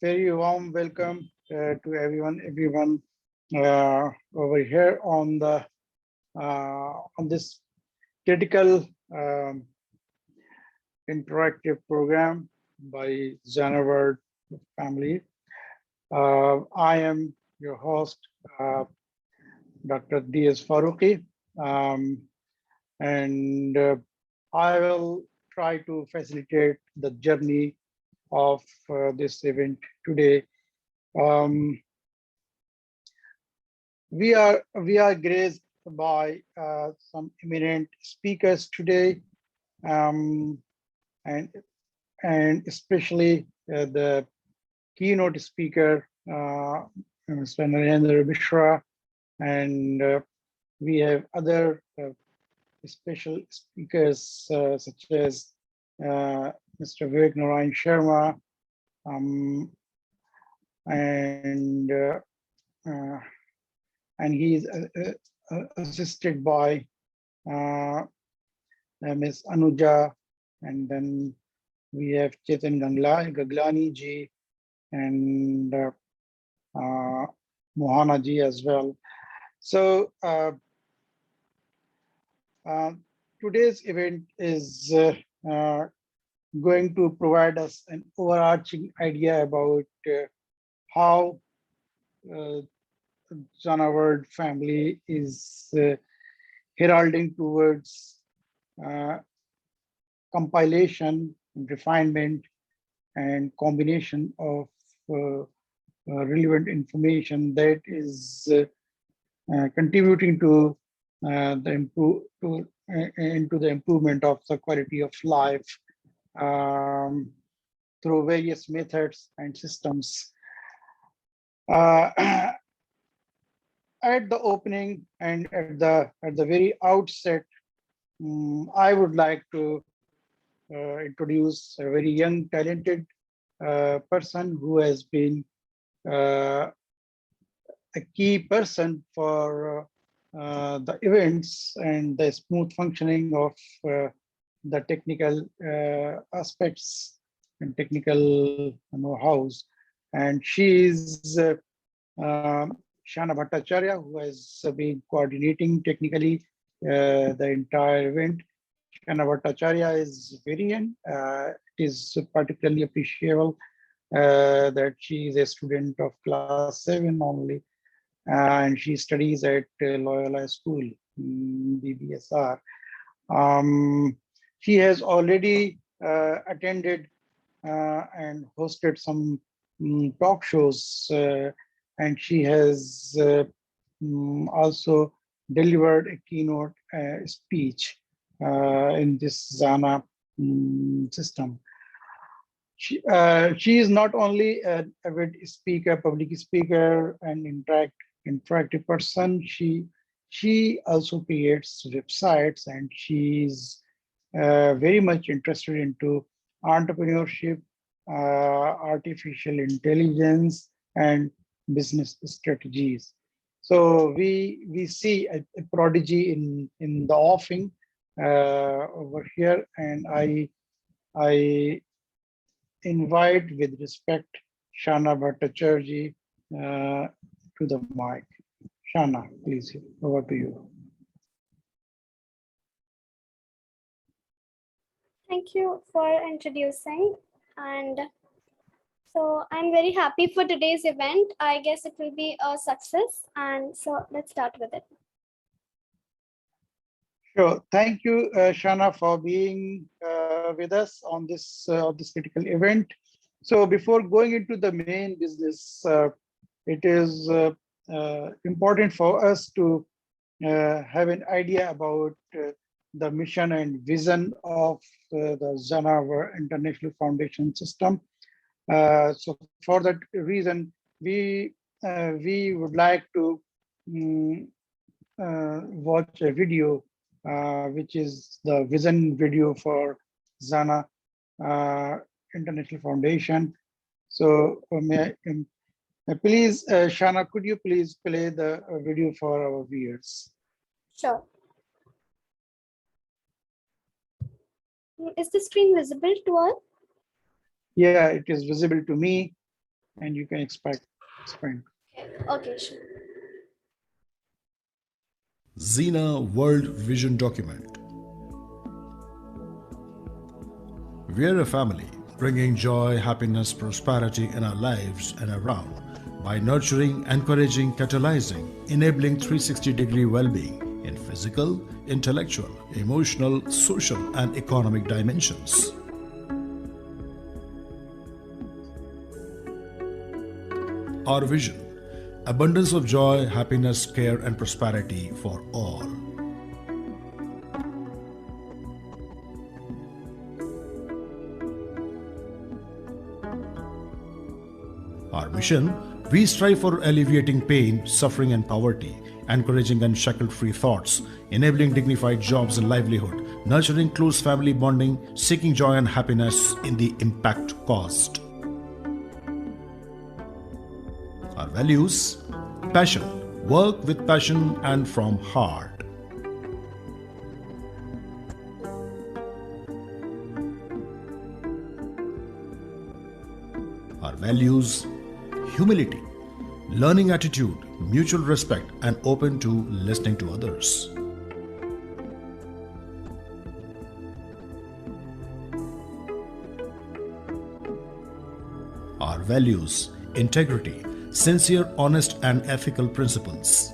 Very warm welcome to everyone over here on this critical interactive program by Xena family. I am your host, Dr. D.S. Faruqi, um, and I will try to facilitate the journey of this event today. Um, we are graced by some eminent speakers today, um, and especially the keynote speaker, Mr. Narendra Mishra, and we have other special speakers such as Mr. Vivek Narayan Sharma, um, and uh, he is assisted by Ms. Anuja, and then we have Chetan Gaglani ji and Mohana ji as well. So today's event is going to provide us an overarching idea about how Xena family is heralding towards uh, compilation, refinement, and combination of relevant information that is contributing to into the improvement of the quality of life um, through various methods and systems. At the opening and at the very outset, I would like to introduce a very young, talented person who has been a key person for the events and the smooth functioning of the technical aspects and technical know-hows. And she is Shana Bhattacharya, who has been coordinating technically the entire event. Shana Bhattacharya is very young. It is particularly appreciable that she is a student of class 7 only, and she studies at Loyola School, BBSR. She has already attended and hosted some talk shows, and she has also delivered a keynote speech in this Xena system. She is not only an avid speaker, public speaker, and interactive person. She also creates websites, and she's very much interested into entrepreneurship, artificial intelligence, and business strategies. So we see a prodigy in the offing over here, and I invite with respect Shana Bhattacharya to the mic. Shana, please, over to you. Thank you for introducing. And so I'm very happy for today's event. I guess it will be a success. And so let's start with it. Sure. Thank you, Shana, for being with us on this critical event. So before going into the main business, it is important for us to have an idea about the mission and vision of the Xena International Foundation system. So for that reason, we would like to watch a video, which is the vision video for Xena International Foundation. So please, Shana, could you please play the video for our viewers? Sure. Is the screen visible to all? Yeah, it is visible to me. and you can expand. Okay, sure. Xena World Vision Document. We're a family, bringing joy, happiness, prosperity in our lives and around by nurturing, encouraging, catalyzing, enabling 360-degree well-being in physical, intellectual, emotional, social, and economic dimensions. Our vision: abundance of joy, happiness, care, and prosperity for all. Our mission: we strive for alleviating pain, suffering, and poverty, encouraging unshackled free thoughts, enabling dignified jobs and livelihood, nurturing close family bonding, seeking joy and happiness in the impact caused. Our values: passion, work with passion and from heart. Our values: humility, learning attitude, mutual respect, and open to listening to others. Our values: integrity, sincere, honest, and ethical principles.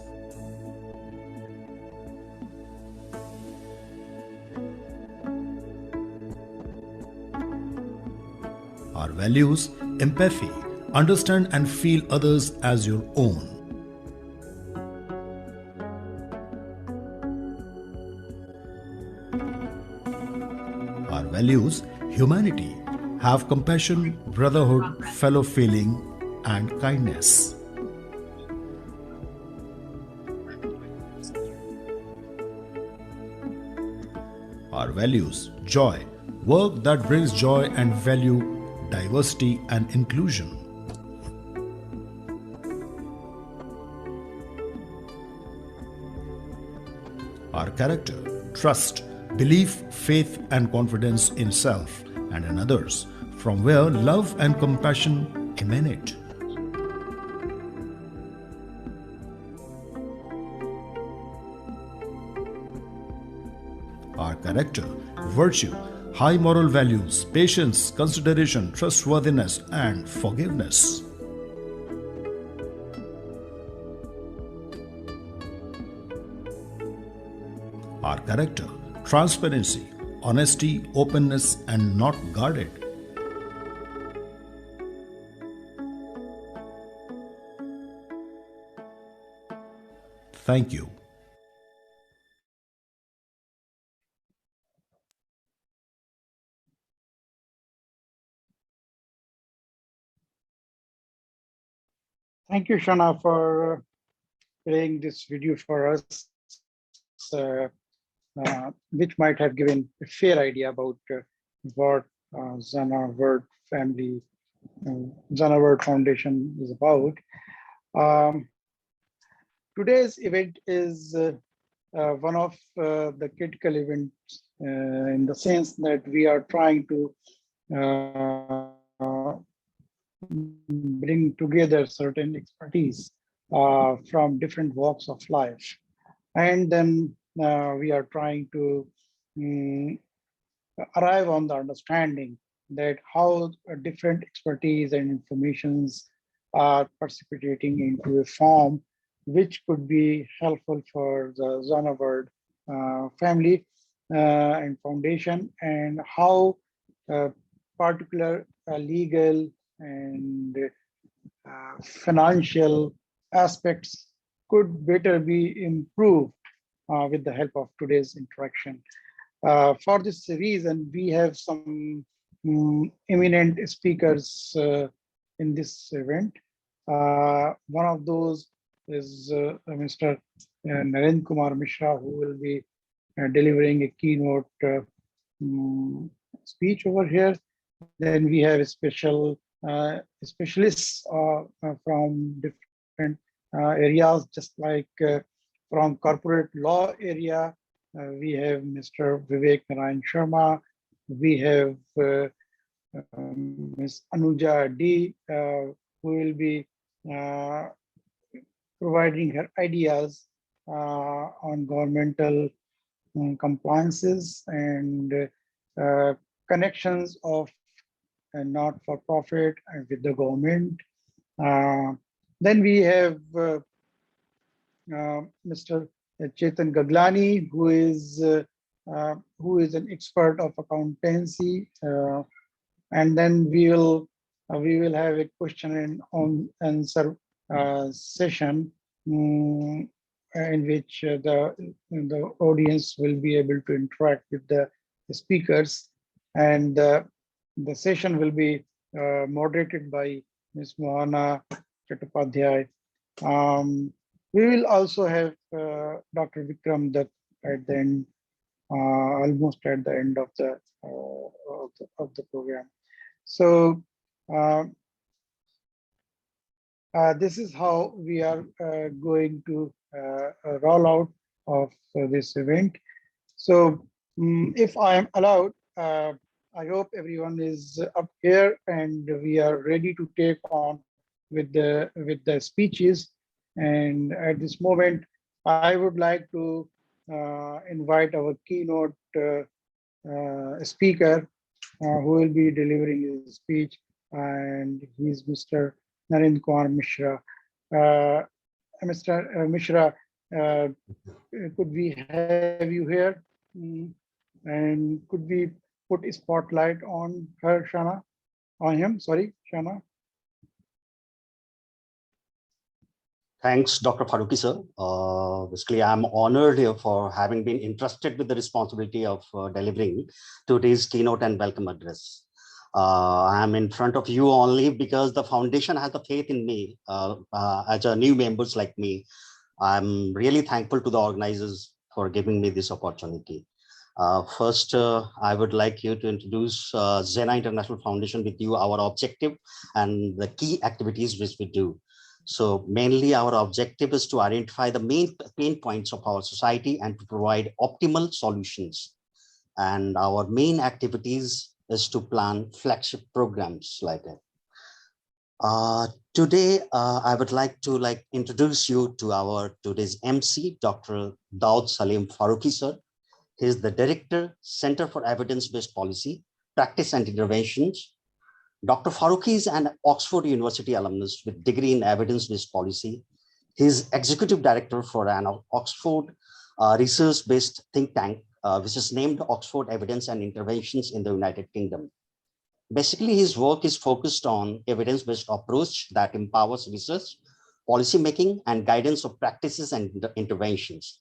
Our values: empathy, understand and feel others as your own. Our values: humanity, have compassion, brotherhood, fellow feeling, and kindness. Our values: joy, work that brings joy and value, diversity and inclusion. Our character: trust, belief, faith, and confidence in self and in others, from where love and compassion emanate. Our character: virtue, high moral values, patience, consideration, trustworthiness, and forgiveness. Our character: transparency, honesty, openness, and not guarded. Thank you. Thank you, Shana, for playing this video for us, which might have given a fair idea about what Zana World Family, Zana World Foundation is about. Um, Today's event is one of the critical events in the sense that we are trying to bring together certain expertise from different walks of life. And then we are trying to um, arrive on the understanding that how different expertise and informations are precipitating into a form which could be helpful for the Zonaward family and foundation, and how particular legal and financial aspects could better be improved with the help of today's interaction. For this reason, we have some eminent speakers in this event. One of those is Mr. Narendra Kumar Mishra, who will be delivering a keynote speech over here. Then we have specialists from different areas, just like from corporate law area. We have Mr. Vivek Narayan Sharma. We have Ms. Anuja D who will be uh, providing her ideas on governmental compliances and connections of not-for-profit with the government. Then we have Mr. Chetan Gaglani, who is an expert of accountancy, and then we will have a question and answer session in which the audience will be able to interact with the speakers, and the session will be moderated by Ms. Mohana Chattopadhyay. We will also have Dr. Vikram Dutt at the end, almost at the end of the program. So this is how we are going to roll out of this event. So if I am allowed, I hope everyone is up here and we are ready to take on with the speeches. And at this moment, I would like to invite our keynote speaker who will be delivering his speech, and he's Mr. Narendra Kumar Mishra. Mr. Mishra, could we have you here? And could we put a spotlight on her, Shana? On him, sorry, Shana. Thanks, Dr. Farooqi, sir. Basically, I'm honored here for having been entrusted with the responsibility of delivering today's keynote and welcome address. I'm in front of you only because the foundation has the faith in me as a new members like me. I'm really thankful to the organizers for giving me this opportunity. First, I would like you to introduce Xena International Foundation with you, our objective and the key activities which we do. So mainly our objective is to identify the main pain points of our society and to provide optimal solutions. And our main activities is to plan flagship programs like that. Today, I would like to introduce you to our today's MC, Dr. Daud Salim Farooqi, sir. He is the Director, Center for Evidence-Based Policy, Practice and Interventions. Dr. Farooqi is an Oxford University alumnus with degree in evidence-based policy. He is Executive Director for an Oxford research-based think tank, which is named Oxford Evidence and Interventions in the United Kingdom. Basically, his work is focused on evidence-based approach that empowers research, policymaking, and guidance of practices and interventions.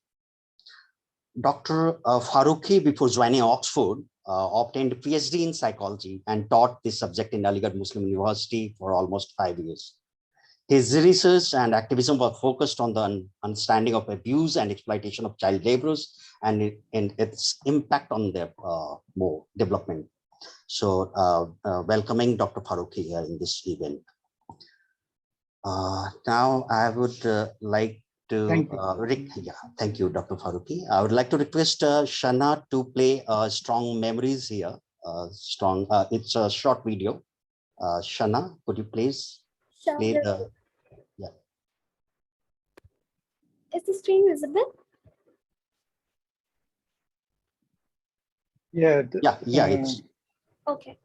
Dr. Farooqi, before joining Oxford, obtained a PhD in psychology and taught this subject in Aligarh Muslim University for almost 5 years. His research and activism were focused on the understanding of abuse and exploitation of child laborers and its impact on their more development. So welcoming Dr. Farooqi here in this event. Now I would like to thank you, Dr. Farooqi. I would like to request Shana to play Strong Memories here. It's a short video. Shana, could you please play the, yeah. Is the screen visible? Yeah. It's Okay.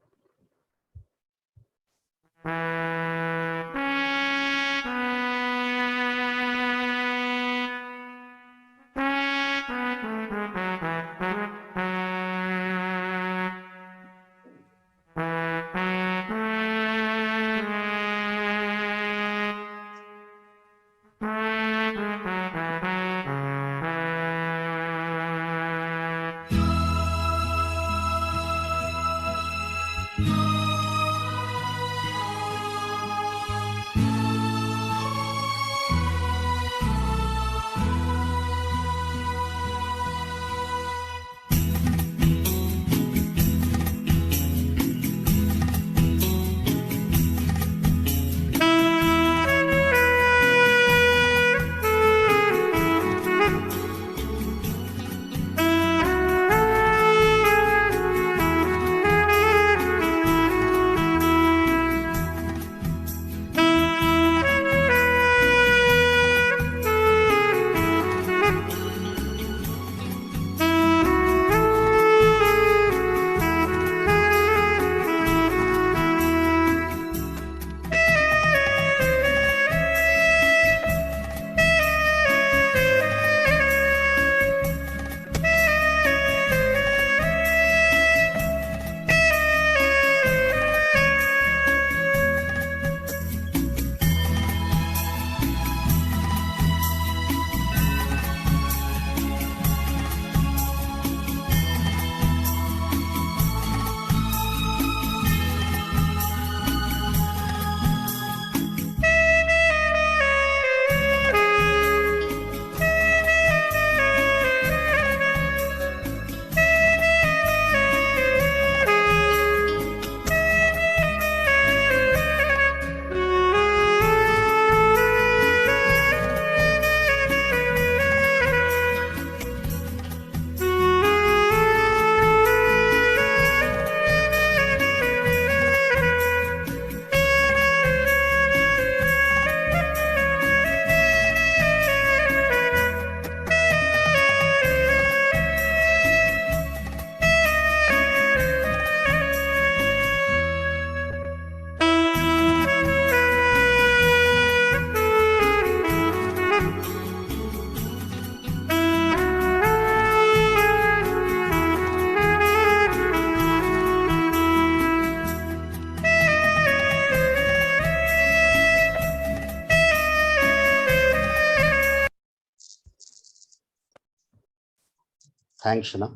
Thanks, Shana.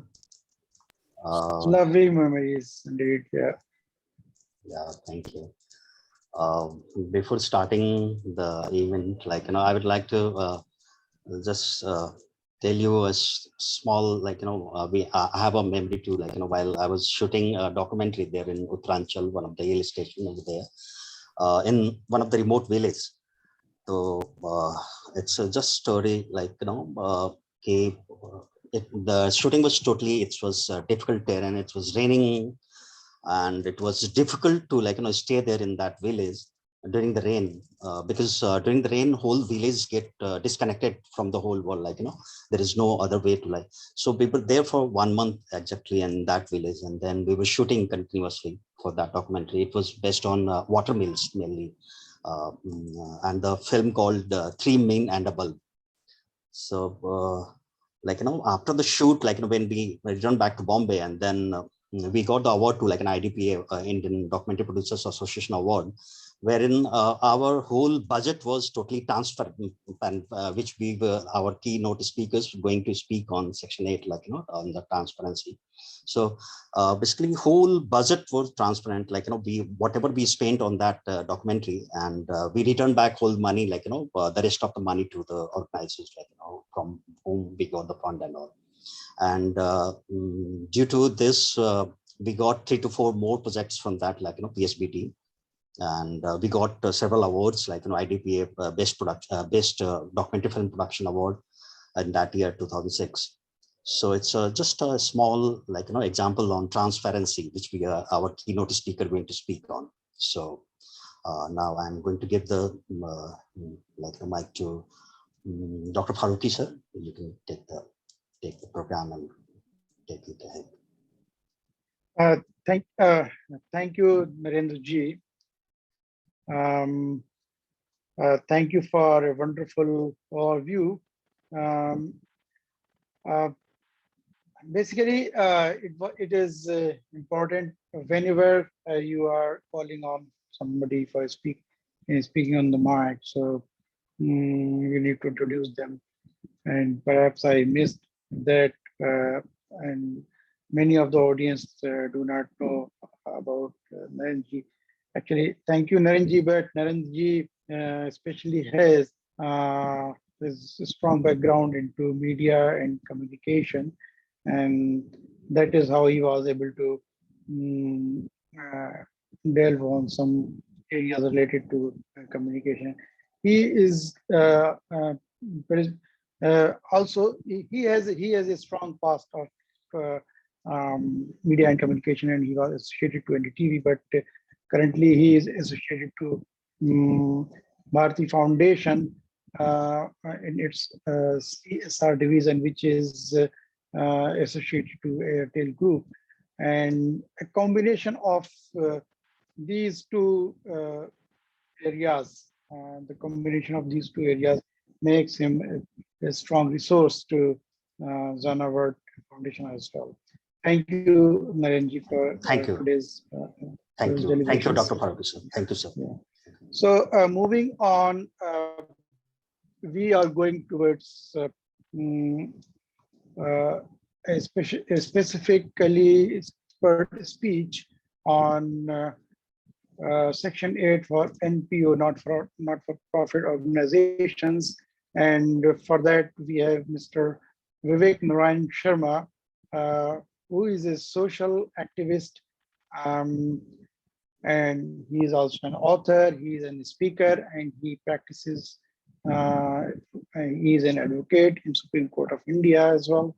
Lovely memories indeed. Yeah. Yeah, thank you. Before starting the event, I would like to just tell you a small, I have a memory too, while I was shooting a documentary there in Uttaranchal, one of the hill station over there, in one of the remote villages. So it's just story the shooting was totally, it was difficult terrain, it was raining, and it was difficult to stay there in that village during the rain, because during the rain whole village get disconnected from the whole world, there is no other way to so we were there for 1 month exactly in that village, and then we were shooting continuously for that documentary. It was based on water mills mainly, and the film called Three Men and a Bulb. So after the shoot, when we returned back to Bombay, and then we got the award to an IDPA, Indian Documentary Producers Association Award, wherein our whole budget was totally transferred, and which we were our keynote speakers going to speak on Section 8, on the transparency. So basically whole budget was transparent, we whatever we spent on that documentary, and we returned back whole money, the rest of the money to the organizers, from whom we got the fund and all. And due to this, we got 3 to 4 more projects from that, PSBT, and we got several awards, IDPA best documentary film production award in that year 2006. So it's just a small example on transparency, which we are our keynote speaker going to speak on. So now I'm going to give the mic to Dr. Farooqi sir. You can take the program and take it ahead. Thank you, Narendra ji. Thank you for a wonderful overview. Basically, it is important whenever you are calling on somebody for speaking on the mic. So you need to introduce them, and perhaps I missed that, and many of the audience do not know about Narenji. Actually, thank you, Narenji, but Narenji especially has this strong background into media and communication, and that is how he was able to delve on some areas related to communication. He is also he has a strong past of media and communication, and he was associated to NDTV, but currently he is associated to Bharati Foundation in its CSR division, which is associated to Airtel Group, and a combination of these two areas, the combination of these two areas makes him a strong resource to Zanaward Foundation as well. Thank you, Narenji, for today's Thank you. Thank you, Dr. Farooqi sir. Thank you, sir. Yeah. So moving on, we are going towards a specifically expert speech on Section 8 for NPO, not-for-profit organizations. And for that, we have Mr. Vivek Narayan Sharma, who is a social activist, and he is also an author, he is a speaker, and he practices, he is an advocate in Supreme Court of India as well.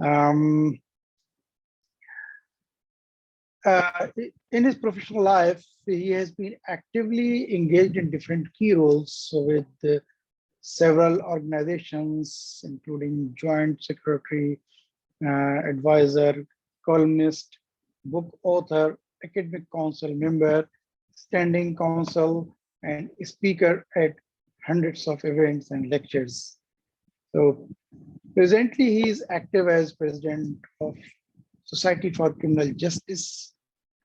In his professional life, he has been actively engaged in different key roles with several organizations, including Joint Secretary, advisor, columnist, book author, academic council member, standing council, and speaker at hundreds of events and lectures. So presently, he is active as president of Society for Criminal Justice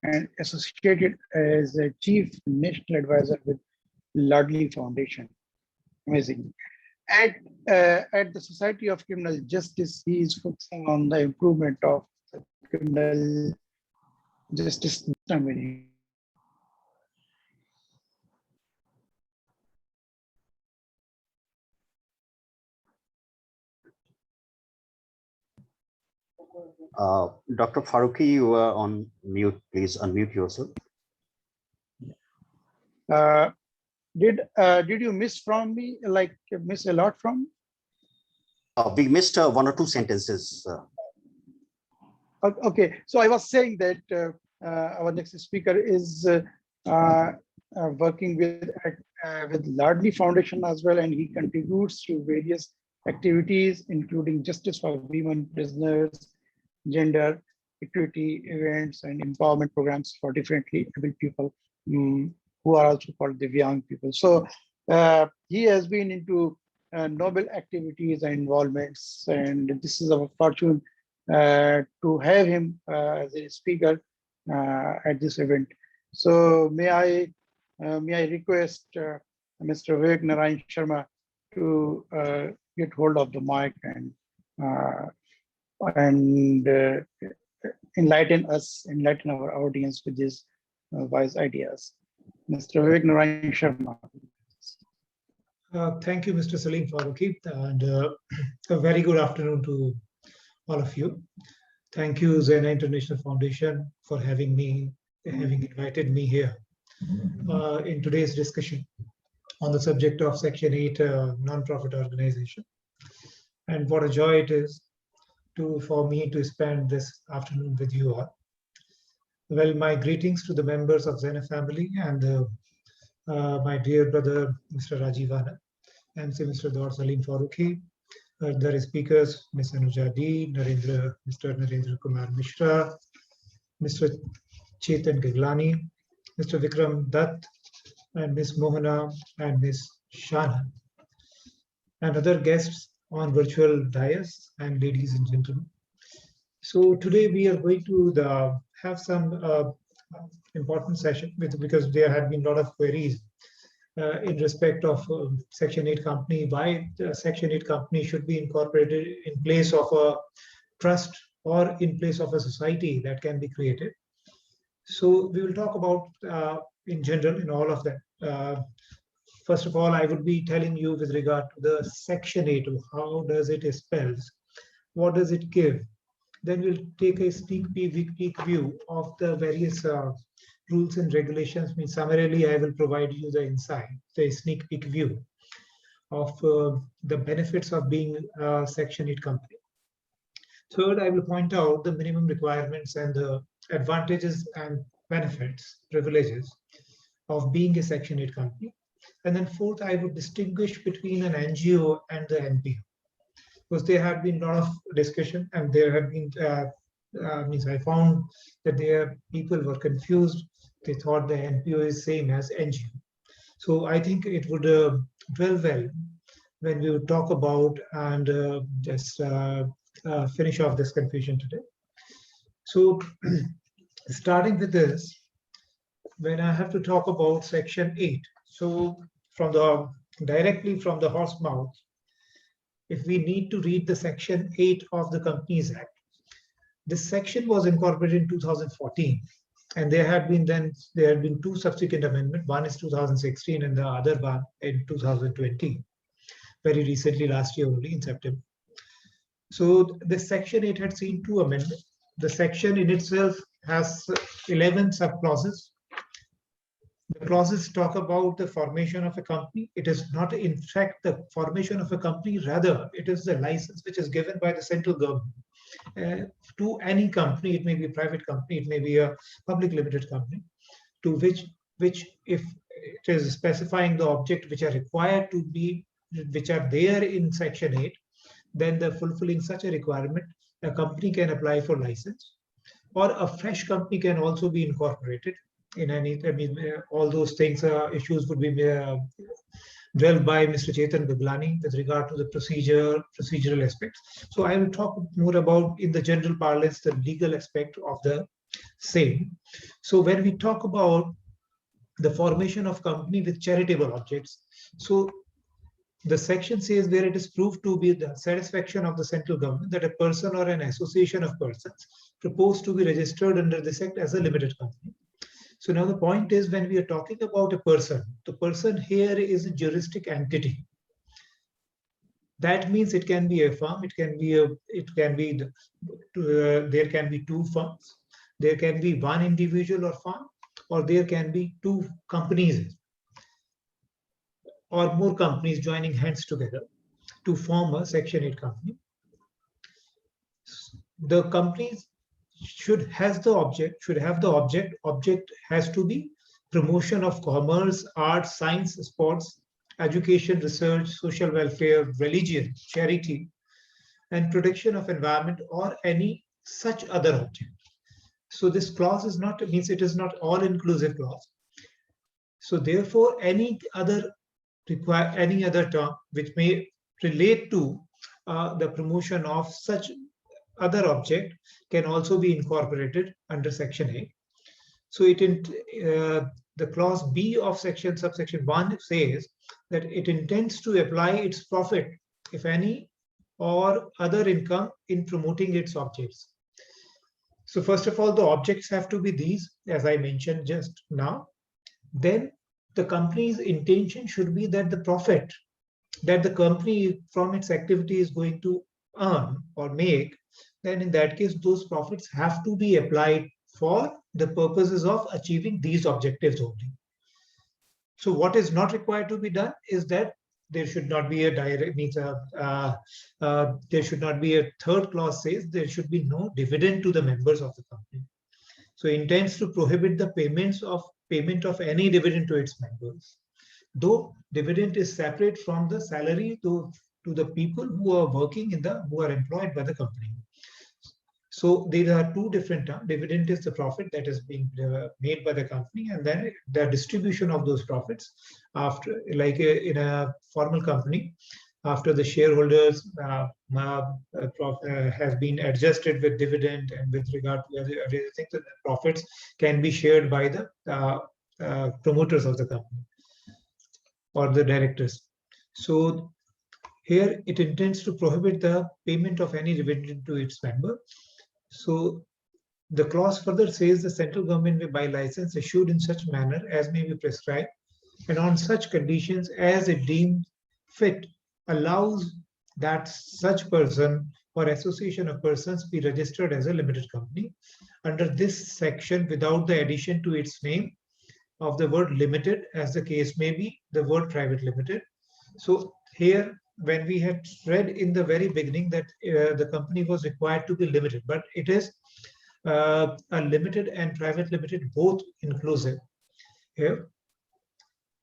and associated as a chief national advisor with Ladli Foundation. Amazing. at the Society of Criminal Justice, he is focusing on the improvement of the criminal justice system in India. Dr. Faruqi, you are on mute. Please unmute yourself. Did you miss from me, like miss a lot from me? We missed one or two sentences. Okay, so I was saying that our next speaker is working with Lardley Foundation as well, and he contributes to various activities, including justice for women prisoners, gender equity events, and empowerment programs for differently able people who are also called the young people. So he has been into noble activities and involvements, and this is our fortune to have him as a speaker at this event. So may I request Mr. Vivek Narayan Sharma to get hold of the mic and enlighten our audience with his wise ideas. Mr. Vivek Narayan Sharma. Thank you, Mr. Salim Faruqi, and a very good afternoon to all of you. Thank you, Xena International Foundation, for having invited me here in today's discussion on the subject of Section 8 non-profit organization. And what a joy it is for me to spend this afternoon with you all. Well, my greetings to the members of Xena family and my dear brother, Mr. Rajiv Anand, and Mr. Dr. Salim Faruqi, the speakers, Ms. Anuja D, Mr. Narendra Kumar Mishra, Mr. Chetan Gaglani, Mr. Vikram Dutt, and Ms. Mohana and Ms. Shana, and other guests on virtual dais, and ladies and gentlemen. So today we are going to have some important session because there have been a lot of queries in respect of Section 8 company, why Section 8 company should be incorporated in place of a trust or in place of a society that can be created. So we will talk about in general in all of that. First of all, I would be telling you with regard to the Section 8, how does it spells, what does it give? Then we'll take a sneak peek view of the various rules and regulations. Summarily, I will provide you the insight, the sneak peek view of the benefits of being a Section 8 company. Third, I will point out the minimum requirements and the advantages and benefits, privileges of being a Section 8 company. And then fourth, I would distinguish between an NGO and the NPO, because there have been a lot of discussion, and there have been, I found that people were confused. They thought the NPO is same as NGO. So I think it would dwell well when we would talk about and just finish off this confusion today. So starting with this, when I have to talk about Section 8, so directly from the horse mouth, if we need to read the Section 8 of the Companies Act, this section was incorporated in 2014, and there have been two subsequent amendments. One is 2016, and the other one in 2020, very recently, last year only in September. So the Section 8 had seen two amendments. The section in itself has 11 subclauses. The clauses talk about the formation of a company. It is not, in fact, the formation of a company. Rather, it is the license which is given by the central government to any company. It may be a private company, it may be a public limited company, to which if it is specifying the object which are required to be, which are there in Section 8, then the fulfilling such a requirement, a company can apply for license, or a fresh company can also be incorporated in any. All those things, issues would be dwelled by Mr. Chetan Gaglani with regard to the procedural aspects. So I will talk more about, in the general parlance, the legal aspect of the same. So when we talk about the formation of company with charitable objects, so The section says where it is proved to be the satisfaction of the central government that a person or an association of persons proposed to be registered under this act as a limited company. So now the point is, when we are talking about a person, the person here is a juristic entity. That means it can be a firm, there can be two firms, there can be one individual or firm, or there can be two companies or more companies joining hands together to form a Section 8 company. The companies should have the object has to be promotion of commerce, arts, science, sports, education, research, social welfare, religion, charity, and protection of environment, or any such other object. So this clause is not, means it is not all inclusive clause. So therefore, any other term which may relate to the promotion of such other object can also be incorporated under Section 8. So the clause B of subsection 1 says that it intends to apply its profit, if any, or other income in promoting its objects. So first of all, the objects have to be these, as I mentioned just now. Then the company's intention should be that the profit that the company from its activity is going to earn or make, then in that case, those profits have to be applied for the purposes of achieving these objectives only. So what is not required to be done is that there should not be a direct, there should not be a third clause says there should be no dividend to the members of the company. So it intends to prohibit the payment of any dividend to its members. Though dividend is separate from the salary to the people who are working who are employed by the company. So there are two different terms. Dividend is the profit that is being made by the company, and then the distribution of those profits after, like in a formal company, after the shareholders have been adjusted with dividend and with regard to other things, the profits can be shared by the promoters of the company or the directors. So here it intends to prohibit the payment of any dividend to its member. So the clause further says the central government may by license issued in such manner as may be prescribed and on such conditions as it deems fit allows that such person or association of persons be registered as a limited company under this section without the addition to its name of the word limited, as the case may be the word private limited. So here, when we had read in the very beginning that the company was required to be limited, but it is a limited and private limited both inclusive here.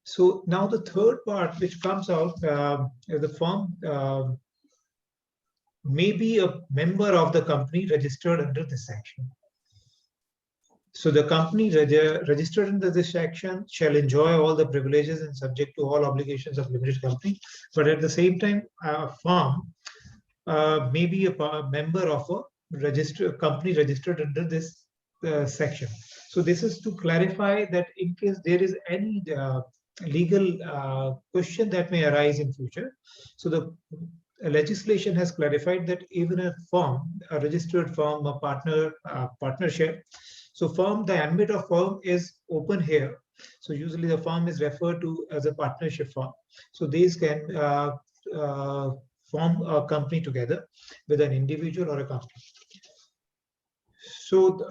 So now the third part which comes out, the firm may be a member of the company registered under this section. So the company registered under this section shall enjoy all the privileges and subject to all obligations of limited company. But at the same time, a firm may be a member of a company registered under this section. So this is to clarify that in case there is any legal question that may arise in future. So the legislation has clarified that even a firm, a registered firm, a partnership. So firm, the ambit of firm is open here. So usually the firm is referred to as a partnership firm. So these can form a company together with an individual or a company. So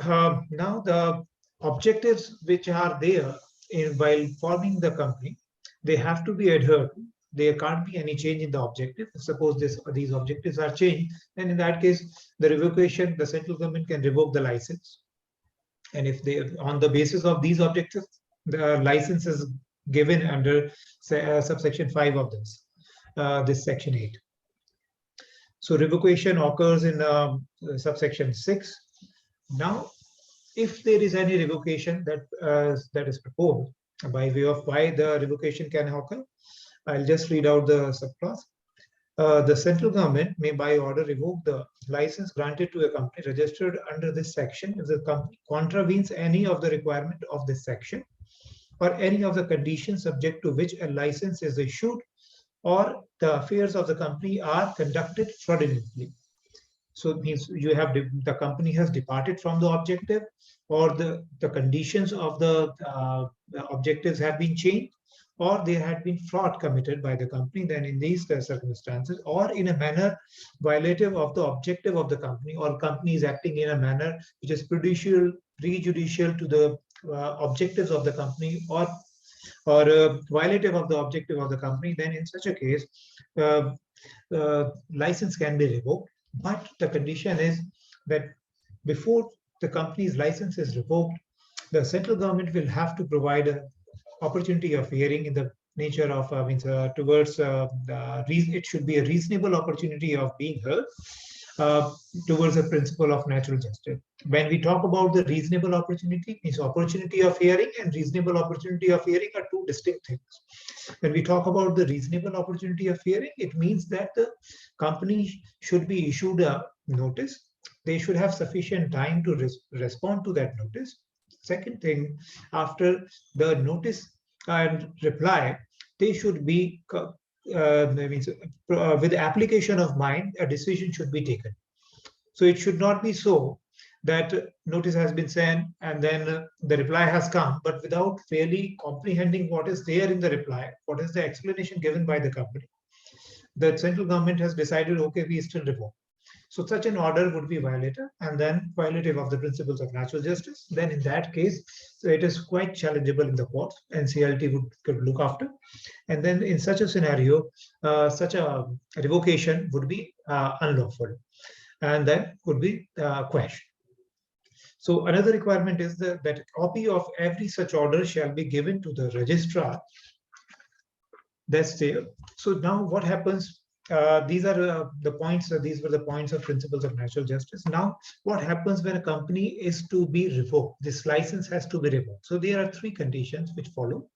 now the objectives which are there while forming the company, they have to be adhered to. There can't be any change in the objective. Suppose these objectives are changed, then in that case, the revocation, the central government can revoke the license. And if they, on the basis of these objectives, the license is given under subsection 5 of this section 8. So revocation occurs in subsection 6. Now, if there is any revocation that is proposed by way of why the revocation can occur, I'll just read out the subclause. The central government may by order revoke the license granted to a company registered under this section if the company contravenes any of the requirement of this section or any of the conditions subject to which a license is issued or the affairs of the company are conducted fraudulently. So it means you have the company has departed from the objective, or the conditions of the objectives have been changed, or there had been fraud committed by the company. Then in these circumstances, or in a manner violative of the objective of the company, or company is acting in a manner which is prejudicial to the objectives of the company, or violative of the objective of the company, then in such a case, license can be revoked. But the condition is that before the company's license is revoked, the central government will have to provide an opportunity of hearing in the nature of towards it should be a reasonable opportunity of being heard towards the principle of natural justice. When we talk about the reasonable opportunity, means opportunity of hearing and reasonable opportunity of hearing are two distinct things. When we talk about the reasonable opportunity of hearing, it means that the company should be issued a notice. They should have sufficient time to respond to that notice. Second thing, after the notice and reply, they should be with application of mind, a decision should be taken. So it should not be so that notice has been sent and then the reply has come, but without fairly comprehending what is there in the reply, what is the explanation given by the company, the central government has decided, okay, we still revoke. So such an order would be violative, and then violative of the principles of natural justice. Then in that case, so it is quite challengeable in the courts. NCLT could look after. And then in such a scenario, such a revocation would be unlawful, and then could be quashed. So another requirement is that a copy of every such order shall be given to the registrar. That's there. So now what happens? These are the points. These were the points of principles of natural justice. Now, what happens when a company is to be revoked? This license has to be revoked. So there are three conditions which follow: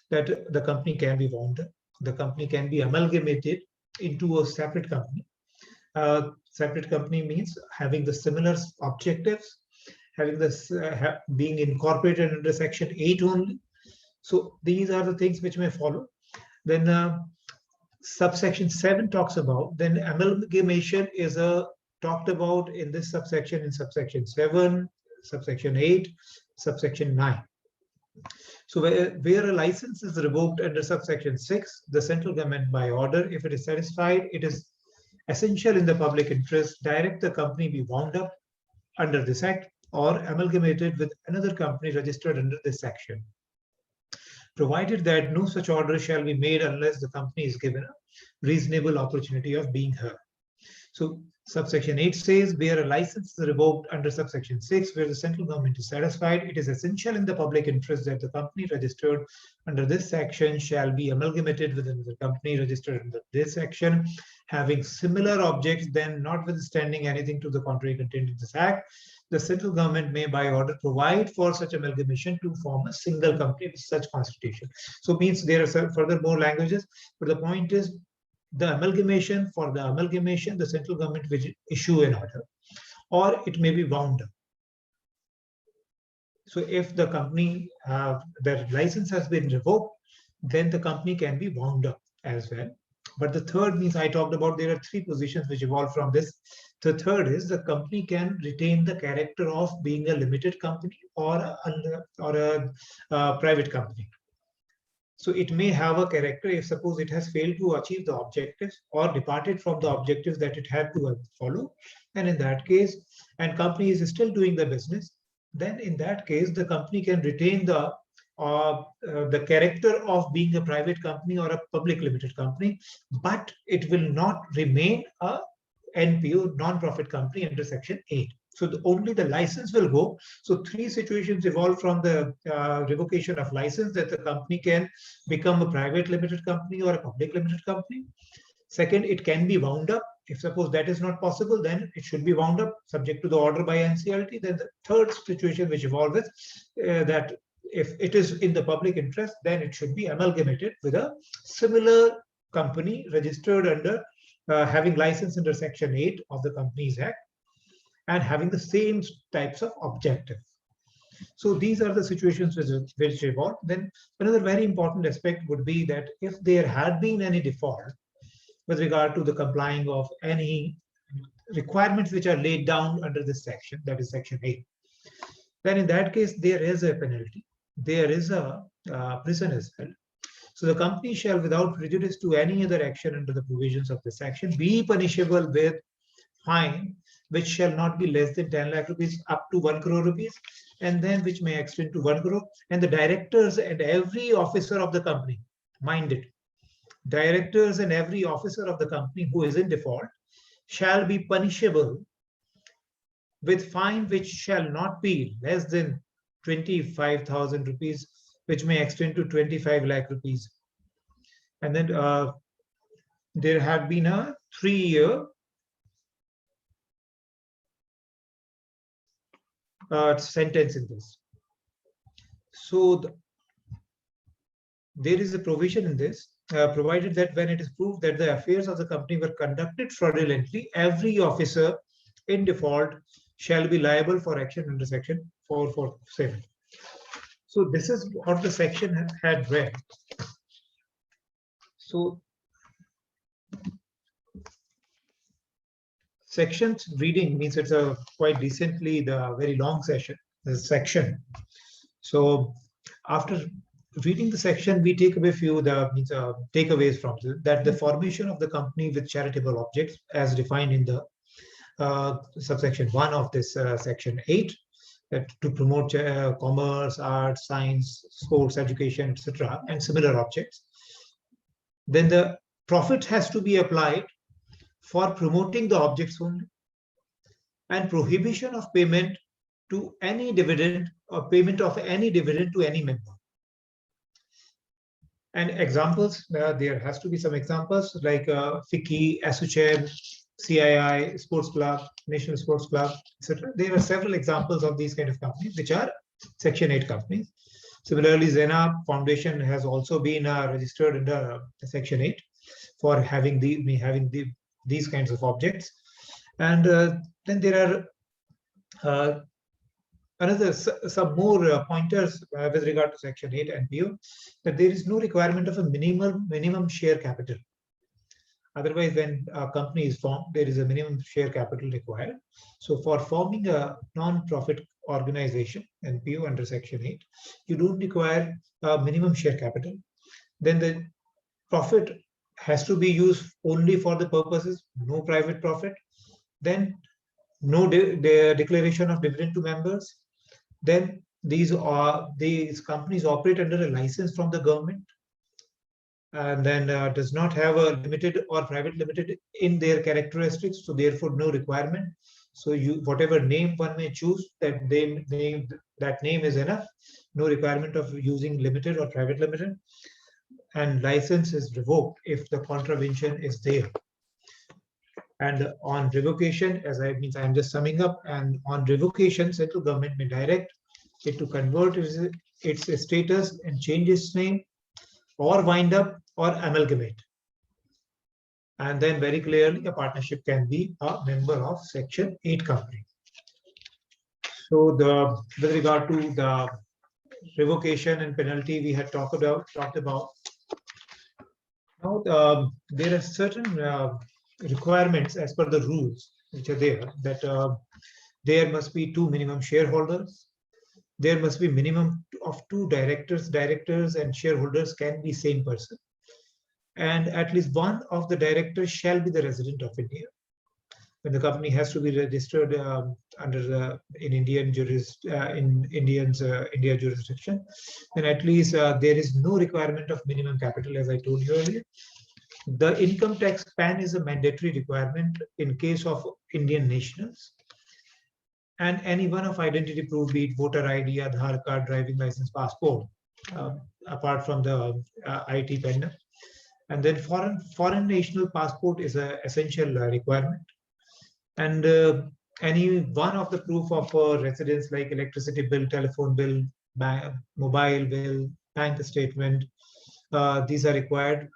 that the company can be wound up, the company can be amalgamated into a separate company. Separate company means having the similar objectives, having this being incorporated under Section 8 only. So these are the things which may follow. Then subsection 7 talks about, then amalgamation is talked about in this subsection, in subsection 7, subsection 8, subsection 9. So where a license is revoked under subsection 6, the central government by order, if it is satisfied, it is essential in the public interest, direct the company be wound up under this act or amalgamated with another company registered under this section, provided that no such order shall be made unless the company is given a reasonable opportunity of being heard. So subsection 8 says, where a license is revoked under subsection 6, where the central government is satisfied, it is essential in the public interest that the company registered under this section shall be amalgamated with another company registered under this section, having similar objects, then notwithstanding anything to the contrary contained in this act, the central government may by order provide for such amalgamation to form a single company with such constitution. So means there are further more languages, but the point is, the amalgamation, for the amalgamation, the central government will issue an order, or it may be wound up. So if the company, their license has been revoked, then the company can be wound up as well. But the third means, I talked about, there are three positions which evolve from this. The third is the company can retain the character of being a limited company or a private company. So it may have a character if suppose it has failed to achieve the objectives or departed from the objectives that it had to follow. And in that case, and company is still doing the business, then in that case, the company can retain the character of being a private company or a public limited company, but it will not remain a NPO, non-profit company, under Section 8. So only the license will go. So three situations evolve from the revocation of license, that the company can become a private limited company or a public limited company. Second, it can be wound up. If suppose that is not possible, then it should be wound up subject to the order by NCLT. Then the third situation which evolves is that if it is in the public interest, then it should be amalgamated with a similar company registered under having license under Section 8 of the Companies Act and having the same types of objectives. So these are the situations which evolve. Then another very important aspect would be that if there had been any default with regard to the complying of any requirements which are laid down under this section, that is section 8, then in that case, there is a penalty. There is a prison as well. So the company shall, without prejudice to any other action under the provisions of this section, be punishable with fine, which shall not be less than 10 lakh rupees up to 1 crore rupees, and then which may extend to 1 crore. And the directors and every officer of the company, mind it, directors and every officer of the company who is in default shall be punishable with fine which shall not be less than 25,000 rupees, which may extend to 25 lakh rupees. And then there had been a 3-year sentence in this. So there is a provision in this, provided that when it is proved that the affairs of the company were conducted fraudulently, every officer in default shall be liable for action under section 447. So this is what the section had read. So sections reading means it's a quite decently the very long section. So after reading the section, we take away few takeaways from that the formation of the company with charitable objects as defined in the subsection 1 of this section 8, that to promote commerce, arts, science, sports, education, etc., and similar objects. Then the profit has to be applied for promoting the objects only, and prohibition of payment to any dividend or payment of any dividend to any member. And examples, there has to be some examples like FICCI, ASSOCHAM, CII, Sports Club, National Sports Club, etc. There are several examples of these kind of companies, which are Section 8 companies. Similarly, Xena Foundation has also been registered under Section 8 for having these kinds of objects. And then there are some more pointers with regard to Section 8 and PO, that there is no requirement of a minimum share capital. Otherwise, when a company is formed, there is a minimum share capital required. So for forming a non-profit organization, NPO under Section 8, you don't require a minimum share capital. Then the profit has to be used only for the purposes, no private profit. Then no declaration of dividend to members. Then these companies operate under a license from the government, and then does not have a limited or private limited in their characteristics, so therefore no requirement. So whatever name one may choose, that name is enough. No requirement of using limited or private limited, and license is revoked if the contravention is there. And on revocation, I'm just summing up, and on revocation, central government may direct it to convert its status and change its name, or wind up, or amalgamate. And then very clearly, a partnership can be a member of Section 8 company. So with regard to the revocation and penalty we had talked about. Now there are certain requirements as per the rules which are there, that there must be 2 minimum shareholders. There must be minimum of 2 directors. Directors and shareholders can be same person. And at least one of the directors shall be the resident of India. When the company has to be registered in India jurisdiction, then at least there is no requirement of minimum capital, as I told you earlier. The income tax PAN is a mandatory requirement in case of Indian nationals. And any one of identity proof, be it voter ID, Aadhaar card, driving license, passport, apart from the IT pendant. And then foreign national passport is an essential requirement. And any one of the proof of residence, like electricity bill, telephone bill, mobile bill, bank statement, these are required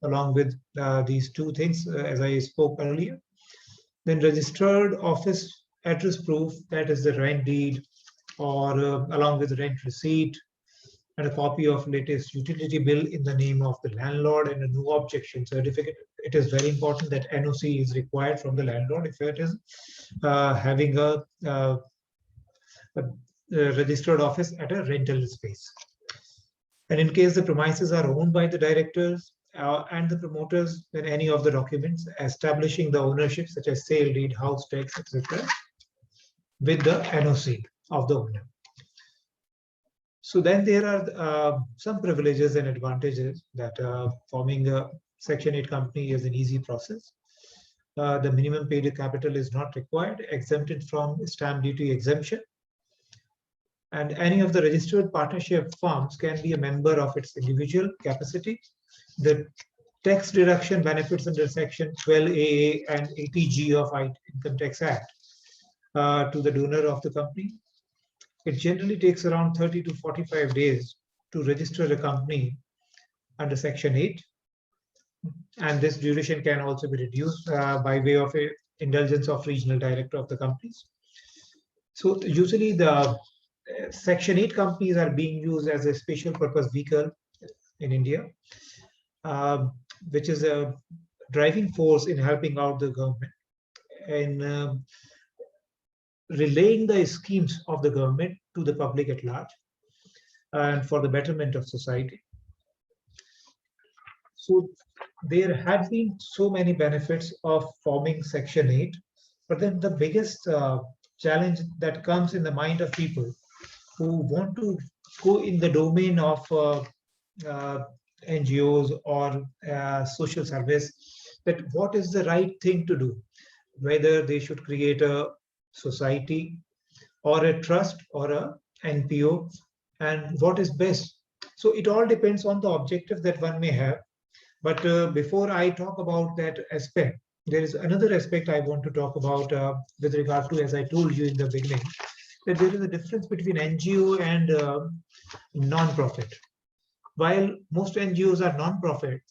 along with these 2 things, as I spoke earlier. Then registered office address proof, that is the rent deed, or along with rent receipt and a copy of latest utility bill in the name of the landlord and a no objection certificate. It is very important that NOC is required from the landlord if it is having a registered office at a rental space. And in case the premises are owned by the directors and the promoters, then any of the documents establishing the ownership, such as sale deed, house tax, etc., with the NOC of the owner. So then there are some privileges and advantages that forming a Section 8 company is an easy process. The minimum paid capital is not required, exempted from stamp duty exemption. And any of the registered partnership firms can be a member of its individual capacity. The tax deduction benefits under Section 12AA and 80G of Income Tax Act to the donor of the company. It generally takes around 30 to 45 days to register a company under Section 8. And this duration can also be reduced by way of a indulgence of regional director of the companies. So usually the Section 8 companies are being used as a special purpose vehicle in India, which is a driving force in helping out the government in relaying the schemes of the government to the public at large and for the betterment of society. So there have been so many benefits of forming Section 8, but then the biggest challenge that comes in the mind of people who want to go in the domain of NGOs or social service, that what is the right thing to do, whether they should create a society or a trust or a NPO, and what is best. So it all depends on the objective that one may have. But before I talk about that aspect, there is another aspect I want to talk about with regard to, as I told you in the beginning, that there is a difference between NGO and non-profit. While most NGOs are non-profit,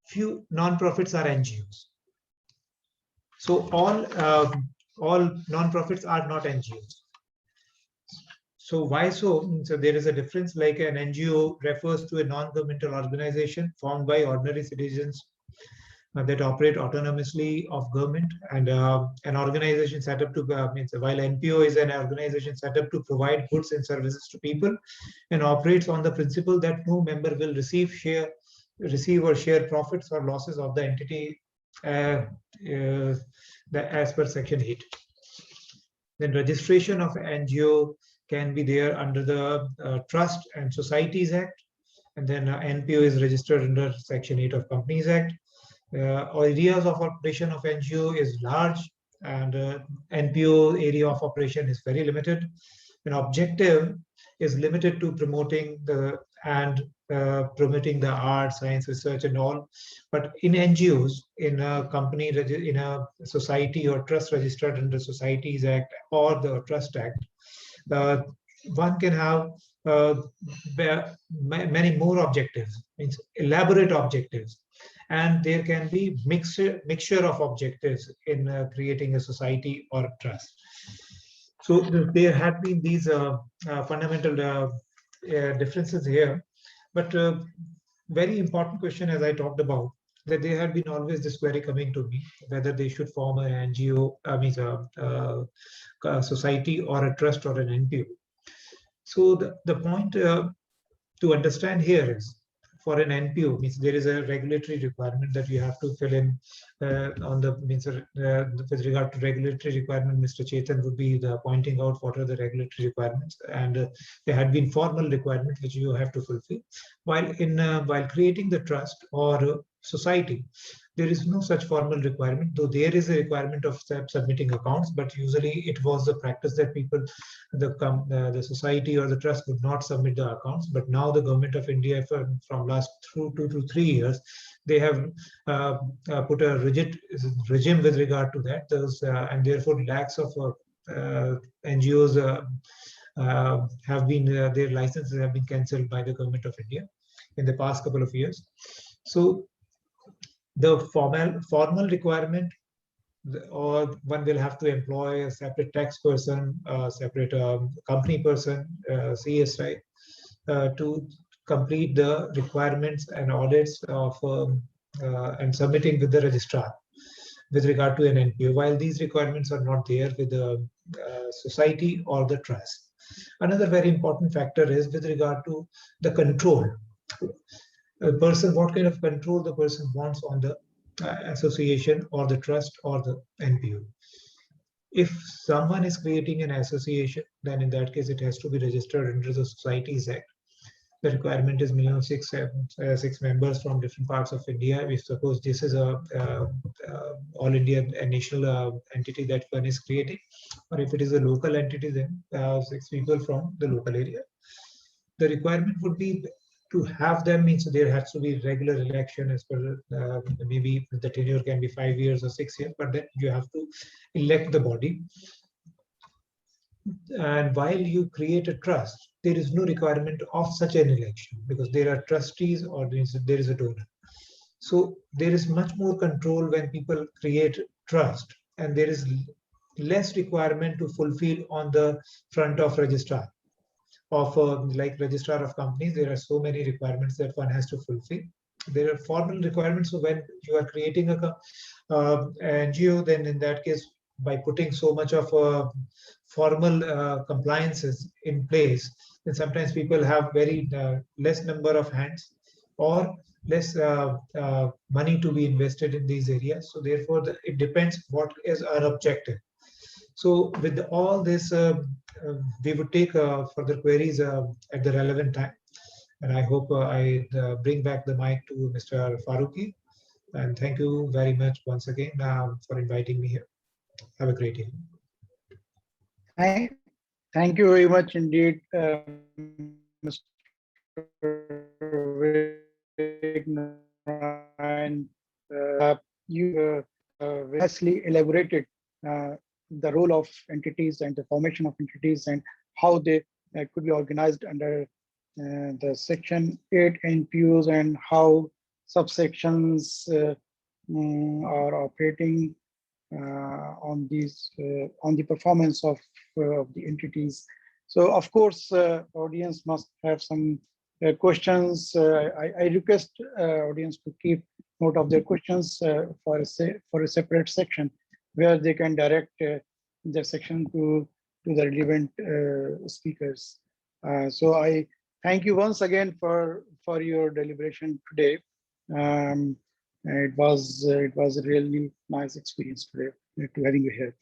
few non-profits are NGOs. So all non-profits are not NGOs. So why so? So there is a difference, like an NGO refers to a non-governmental organization formed by ordinary citizens that operate autonomously of government, and an organization set up to, means while NPO is an organization set up to provide goods and services to people and operates on the principle that no member will receive or share profits or losses of the entity as per Section 8. Then registration of NGO can be there under the Trust and Societies Act, and then NPO is registered under Section 8 of Companies Act. Areas of operation of NGO is large, and NPO area of operation is very limited. An objective is limited to promoting the arts, science, research, and all. But in NGOs, in a company, in a society or trust registered under Societies Act or the Trust Act, one can have many more objectives, means elaborate objectives, and there can be mixture of objectives in creating a society or a trust. So there have been these fundamental differences here, but very important question, as I talked about, that there had been always this query coming to me, whether they should form an NGO, a society or a trust or an NPO. So the point to understand here is, for an NPO, means there is a regulatory requirement that you have to fill in on the with regard to regulatory requirement. Mr. Chetan would be pointing out what are the regulatory requirements, and there had been formal requirements which you have to fulfill. While creating the trust or society, there is no such formal requirement, though there is a requirement of submitting accounts, but usually it was the practice that people, the society or the trust would not submit the accounts. But now the government of India, from last 2 to 3 years, they have put a rigid regime with regard to that. And therefore lakhs of NGOs have been, their licenses have been cancelled by the government of India in the past couple of years. So the formal requirement or one will have to employ a separate tax person, a separate company person, CSI, to complete the requirements and audits of and submitting with the registrar with regard to an NPO, while these requirements are not there with the society or the trust. Another very important factor is with regard to the control. A person, what kind of control the person wants on the association or the trust or the NPO. If someone is creating an association, then in that case it has to be registered under the Societies Act. The requirement is minimum six members from different parts of India. We suppose this is a all India national entity that one is creating, or if it is a local entity, then 6 people from the local area. The requirement would be to have them, means there has to be regular election as per maybe the tenure can be 5 years or 6 years, but then you have to elect the body. And while you create a trust, there is no requirement of such an election because there are trustees or there is a donor. So there is much more control when people create trust, and there is less requirement to fulfill on the front of registrar. Of like registrar of companies, there are so many requirements that one has to fulfill. There are formal requirements. So when you are creating a NGO, then in that case, by putting so much of formal compliances in place, then sometimes people have very less number of hands or less money to be invested in these areas. So therefore, it depends what is our objective. So with all this, we would take further queries at the relevant time. And I hope I bring back the mic to Mr. Faruqi. And thank you very much once again for inviting me here. Have a great day. Thank you very much indeed, Mr. Vignan. You vastly elaborated the role of entities and the formation of entities and how they could be organized under the Section 8 NPOs and how subsections are operating on these on the performance of the entities. So of course, audience must have some questions. I request audience to keep note of their questions for a separate section where they can direct their section to the relevant speakers. So I thank you once again for your deliberation today. It was a really nice experience today to having you here.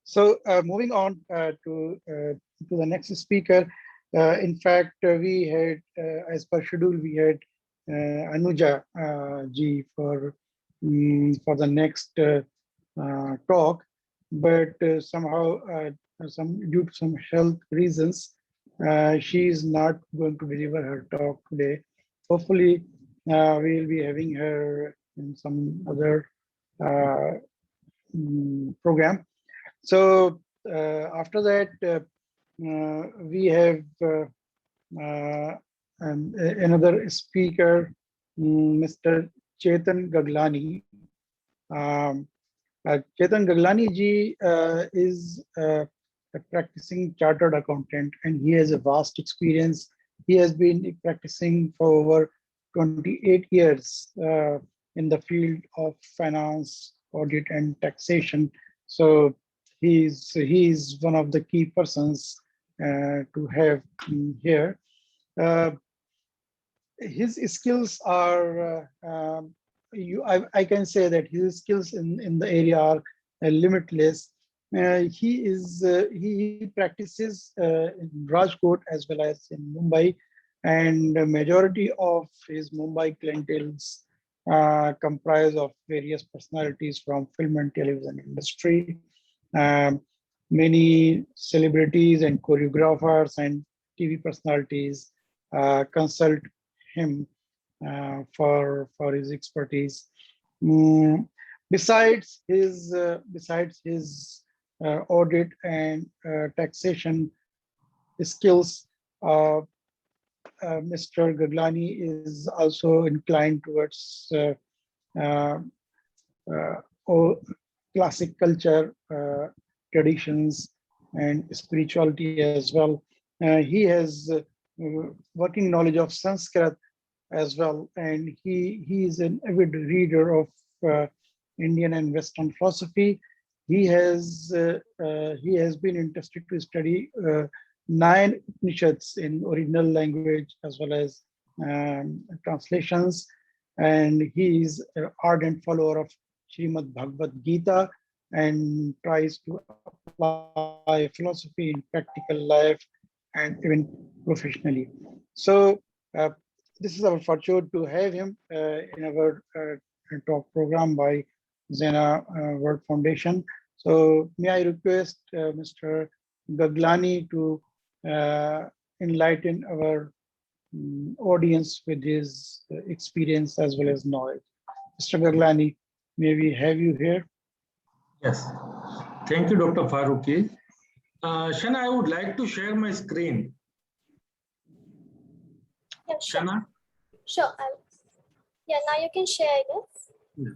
So moving on to the next speaker. In fact, we had, as per schedule, we had Anuja ji for the next talk, but somehow due to some health reasons, she is not going to deliver her talk today. Hopefully, we will be having her in some other program. So after that, we have another speaker, Mr. Chetan Gaglani. Chetan Gaglani ji is a practicing chartered accountant, and he has a vast experience. He has been practicing for over 28 years in the field of finance, audit, and taxation. So he's one of the key persons to have here. His skills are I can say that his skills in the area are limitless. He practices in Rajkot as well as in Mumbai, and the majority of his Mumbai clienteles comprise of various personalities from film and television industry. Many celebrities and choreographers and TV personalities consult him for his expertise. Besides his audit and taxation skills, Mr. Gaglani is also inclined towards classic culture, traditions, and spirituality as well. He has working knowledge of Sanskrit as well, and he is an avid reader of Indian and Western philosophy. He has been interested to study 9 Upanishads in original language as well as translations, and he is an ardent follower of Srimad Bhagavad Gita and tries to apply philosophy in practical life and even professionally. So this is our fortune to have him in our talk program by Xena World Foundation. So may I request Mr. Gaglani to enlighten our audience with his experience as well as knowledge. Mr. Gaglani, may we have you here? Yes. Thank you, Dr. Farooqi. Shana, I would like to share my screen. Yeah, sure. Shana? Sure. Yeah, now you can share, I guess. Yeah.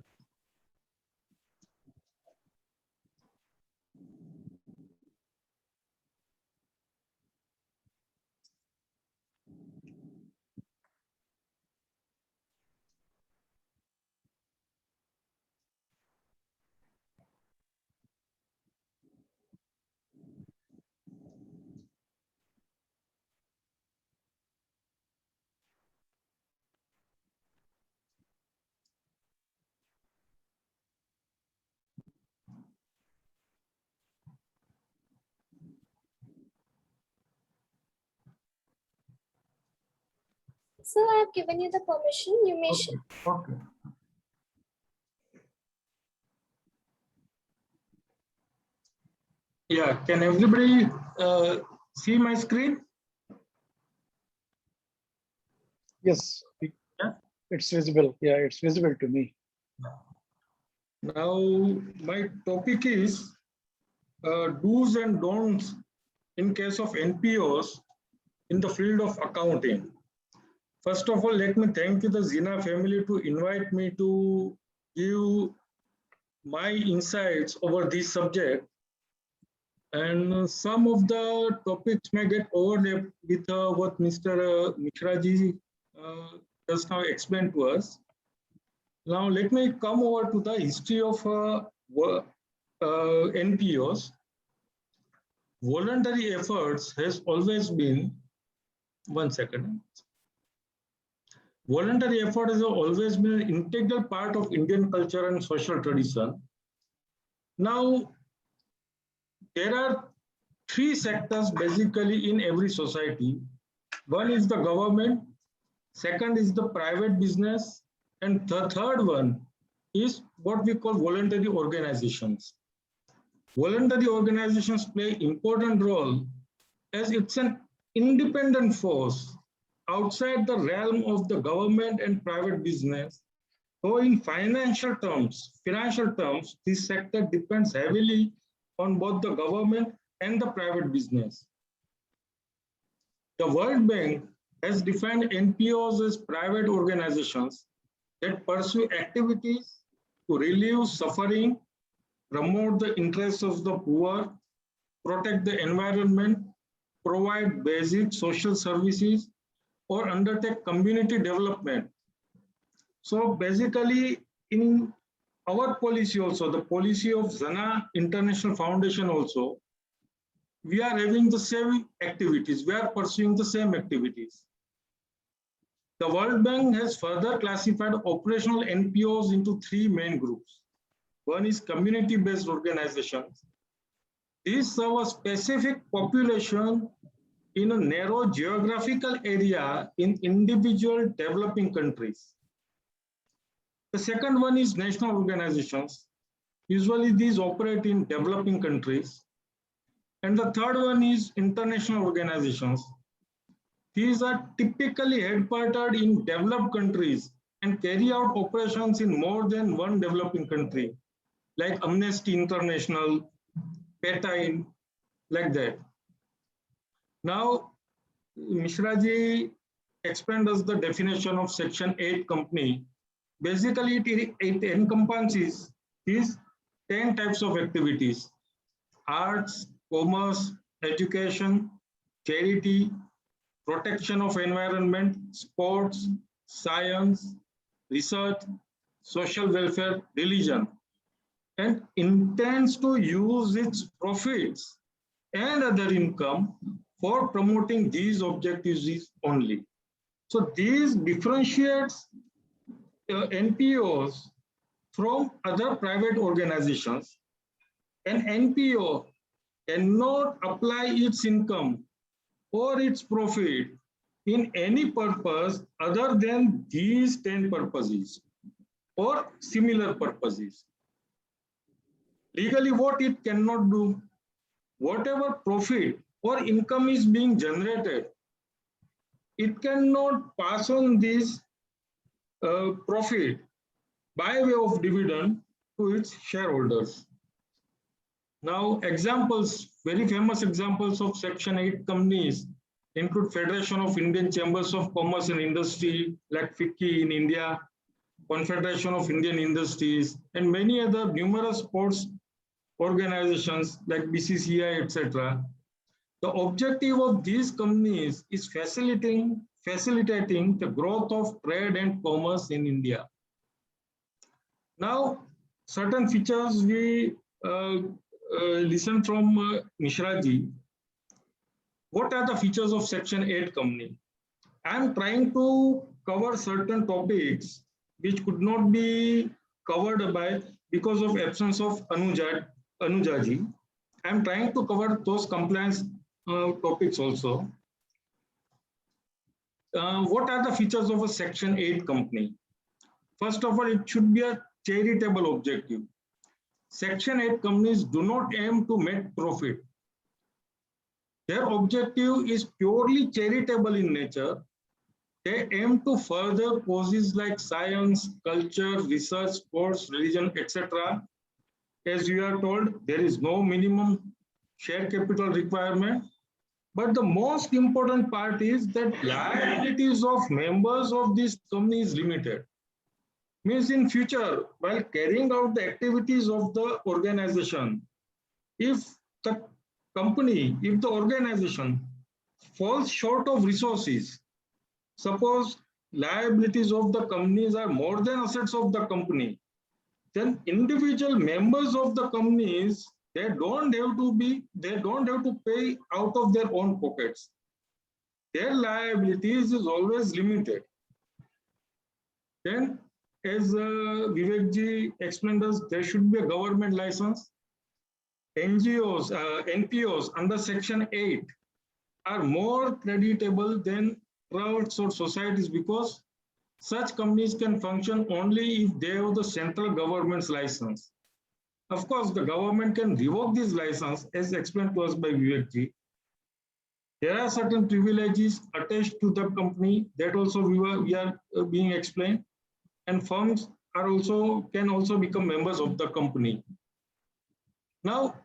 So I have given you the permission. You may Okay. Okay. Yeah, can everybody see my screen? Yes, Yeah. it's visible. Yeah, it's visible to me. Now, my topic is do's and don'ts in case of NPOs in the field of accounting. First of all, let me thank you, the Xena family, to invite me to give my insights over this subject. And some of the topics may get overlapped with what Mr. Mishraji just now explained to us. Now, let me come over to the history of NPOs. Voluntary efforts has always been, one second. Voluntary effort has always been an integral part of Indian culture and social tradition. Now, there are 3 sectors basically in every society. One is the government, second is the private business, and the third one is what we call voluntary organizations. Voluntary organizations play an important role as it's an independent force outside the realm of the government and private business. So in financial terms, this sector depends heavily on both the government and the private business. The World Bank has defined NPOs as private organizations that pursue activities to relieve suffering, promote the interests of the poor, protect the environment, provide basic social services, or undertake community development. So basically, in our policy also, the policy of Xena International Foundation also, we are having the same activities, we are pursuing the same activities. The World Bank has further classified operational NPOs into 3 main groups. One is community-based organizations. These serve a specific population in a narrow geographical area in individual developing countries. The second one is national organizations. Usually these operate in developing countries. And the third one is international organizations. These are typically headquartered in developed countries and carry out operations in more than one developing country, like Amnesty International, PETA, like that. Now, Mishraji explained us the definition of Section 8 company. Basically, it encompasses is 10 types of activities: arts, commerce, education, charity, protection of environment, sports, science, research, social welfare, religion, and intends to use its profits and other income for promoting these objectives only. So these differentiates NPOs from other private organizations. An NPO cannot apply its income or its profit in any purpose other than these 10 purposes or similar purposes. Legally, what it cannot do, whatever profit or income is being generated, it cannot pass on this profit by way of dividend to its shareholders. Now, examples, very famous examples of Section 8 companies include Federation of Indian Chambers of Commerce and Industry, like FICCI in India, Confederation of Indian Industries, and many other numerous sports organizations like BCCI, etc. The objective of these companies is facilitating the growth of trade and commerce in India. Now, certain features we listen from Mishra ji. What are the features of Section 8 company? I am trying to cover certain topics which could not be covered by because of absence of Anuja ji. I am trying to cover those compliance topics also. What are the features of a Section 8 company? First of all, it should be a charitable objective. Section 8 companies do not aim to make profit. Their objective is purely charitable in nature. They aim to further causes like science, culture, research, sports, religion, etc. As you are told, there is no minimum share capital requirement. But the most important part is that liabilities of members of this company is limited. Means in future, while carrying out the activities of the organization, if the company, if the organization falls short of resources, suppose liabilities of the companies are more than assets of the company, then individual members of the companies, they don't have to pay out of their own pockets. Their liabilities is always limited. Then, as Vivek ji explained us, there should be a government license. NGOs, NPOs under Section 8 are more creditable than private source societies because such companies can function only if they have the central government's license. Of course, the government can revoke this license as explained to us by Vivek ji. There are certain privileges attached to the company that also we are being explained, and firms are can also become members of the company. Now,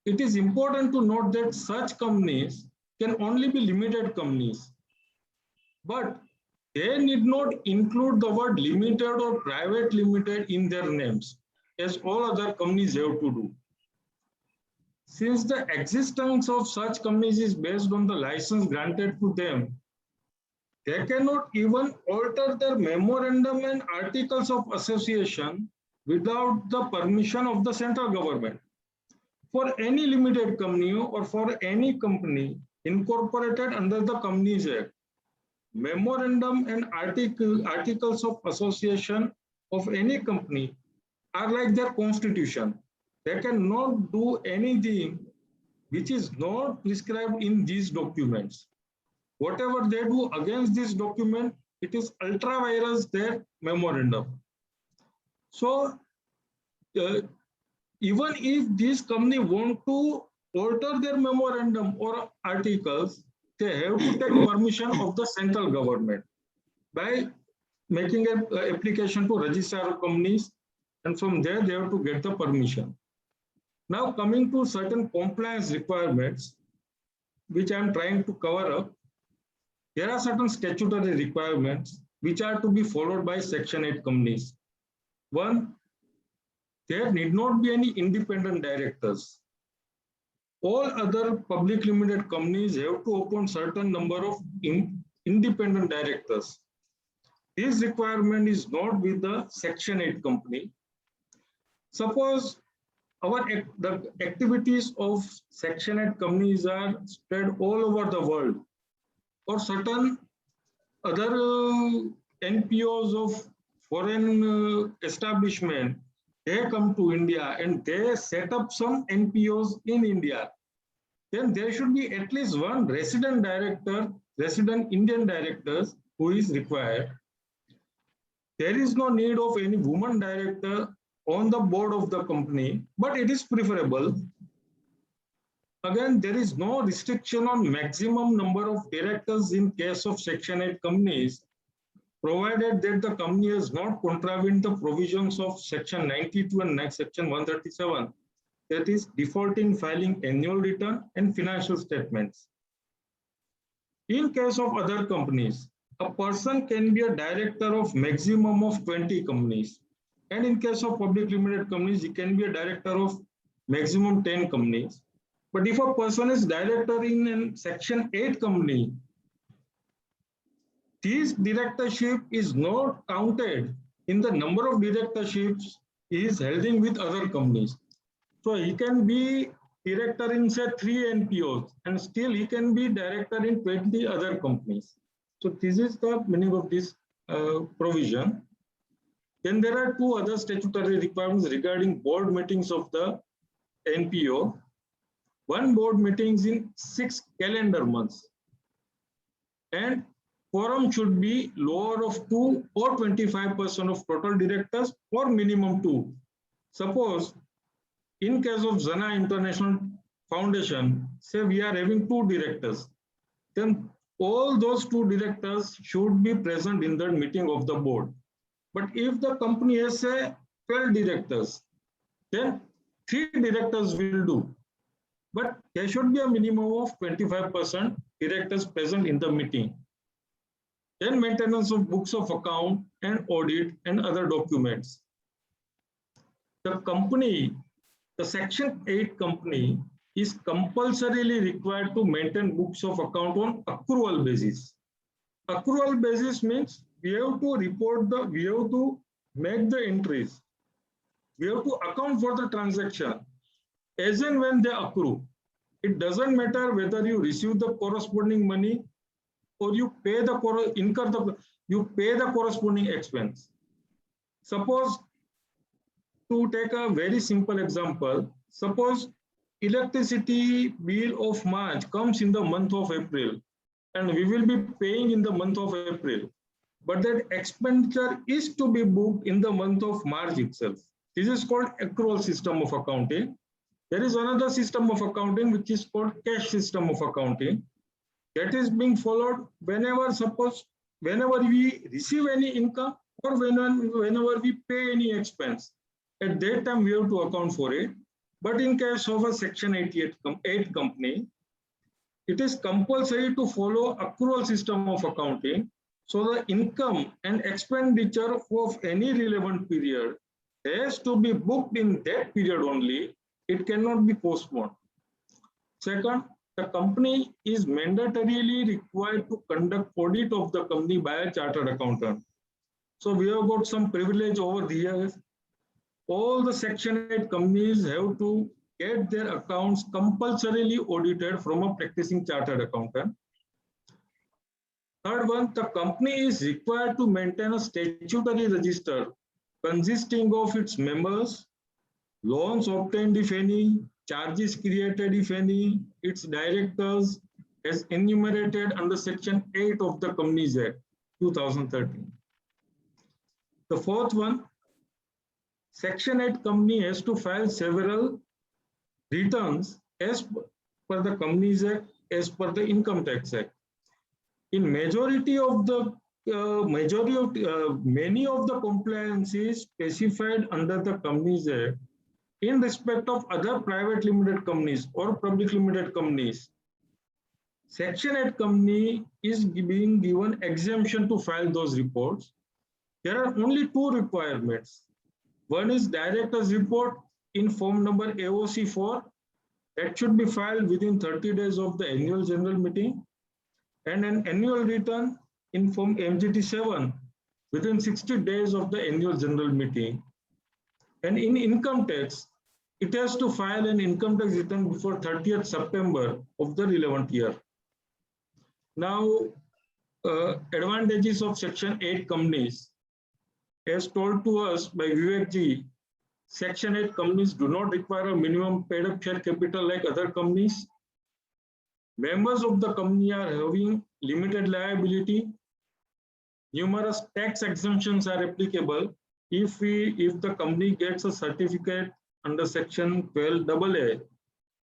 it is important to note that such companies can only be limited companies, but they need not include the word limited or private limited in their names, as all other companies have to do. Since the existence of such companies is based on the license granted to them, they cannot even alter their memorandum and articles of association without the permission of the central government. For any limited company or for any company incorporated under the Companies Act, memorandum and articles of association of any company are like their constitution. They cannot do anything which is not prescribed in these documents. Whatever they do against this document, it is ultra vires their memorandum. So even if this company want to alter their memorandum or articles, they have to take permission of the central government by making an application to registrar of companies, and from there they have to get the permission. Now coming to certain compliance requirements, which I am trying to cover up, there are certain statutory requirements which are to be followed by Section 8 companies. One, there need not be any independent directors. All other public limited companies have to appoint certain number of independent directors. This requirement is not with the Section 8 company. Suppose the activities of Section 8 companies are spread all over the world, or certain other NPOs of foreign establishment, they come to India and they set up some NPOs in India. Then there should be at least one resident director, resident Indian directors who is required. There is no need of any woman director on the board of the company, but it is preferable. Again, there is no restriction on maximum number of directors in case of Section 8 companies, provided that the company has not contravened the provisions of Section 92 and Section 137, that is defaulting filing annual return and financial statements. In case of other companies, a person can be a director of maximum of 20 companies. And in case of public limited companies, he can be a director of maximum 10 companies. But if a person is director in a Section 8 company, this directorship is not counted in the number of directorships he is holding with other companies. So he can be director in say 3 NPOs and still he can be director in 20 other companies. So this is the meaning of this provision. Then there are 2 other statutory requirements regarding board meetings of the NPO. One board meetings in 6 calendar months, and quorum should be lower of 2 or 25% of total directors or minimum 2. Suppose in case of Xena International Foundation, say we are having 2 directors, then all those 2 directors should be present in the meeting of the board. But if the company has say 12 directors, then 3 directors will do. But there should be a minimum of 25% directors present in the meeting. Then maintenance of books of account and audit and other documents. The company, the Section 8 company is compulsorily required to maintain books of account on accrual basis. Accrual basis means we have to report we have to make the entries. We have to account for the transaction as and when they accrue. It doesn't matter whether you receive the corresponding money or you pay the corresponding expense. Suppose, to take a very simple example, suppose electricity bill of March comes in the month of April and we will be paying in the month of April, but that expenditure is to be booked in the month of March itself. This is called accrual system of accounting. There is another system of accounting which is called cash system of accounting. That is being followed whenever we receive any income or whenever we pay any expense. At that time, we have to account for it. But in case of a Section 8 company, it is compulsory to follow accrual system of accounting. So the income and expenditure of any relevant period has to be booked in that period only. It cannot be postponed. Second, the company is mandatorily required to conduct audit of the company by a chartered accountant. So we have got some privilege over the years. All the Section 8 companies have to get their accounts compulsorily audited from a practicing chartered accountant. Third one, the company is required to maintain a statutory register consisting of its members, loans obtained if any, charges created if any, its directors, as enumerated under Section 8 of the Companies Act 2013. The fourth one, Section 8 company has to file several returns as per the Companies Act, as per the Income Tax Act. In many of the compliances specified under the Companies Act in respect of other private limited companies or public limited companies, Section 8 company is being given exemption to file those reports. There are only 2 requirements. One is director's report in form number AOC4 that should be filed within 30 days of the annual general meeting, and an annual return in form MGT7 within 60 days of the annual general meeting. And in income tax, it has to file an income tax return before 30th September of the relevant year. Now, advantages of Section 8 companies. As told to us by Vivek ji, Section 8 companies do not require a minimum paid up share capital like other companies. Members of the company are having limited liability. Numerous tax exemptions are applicable if the company gets a certificate under Section 12AA.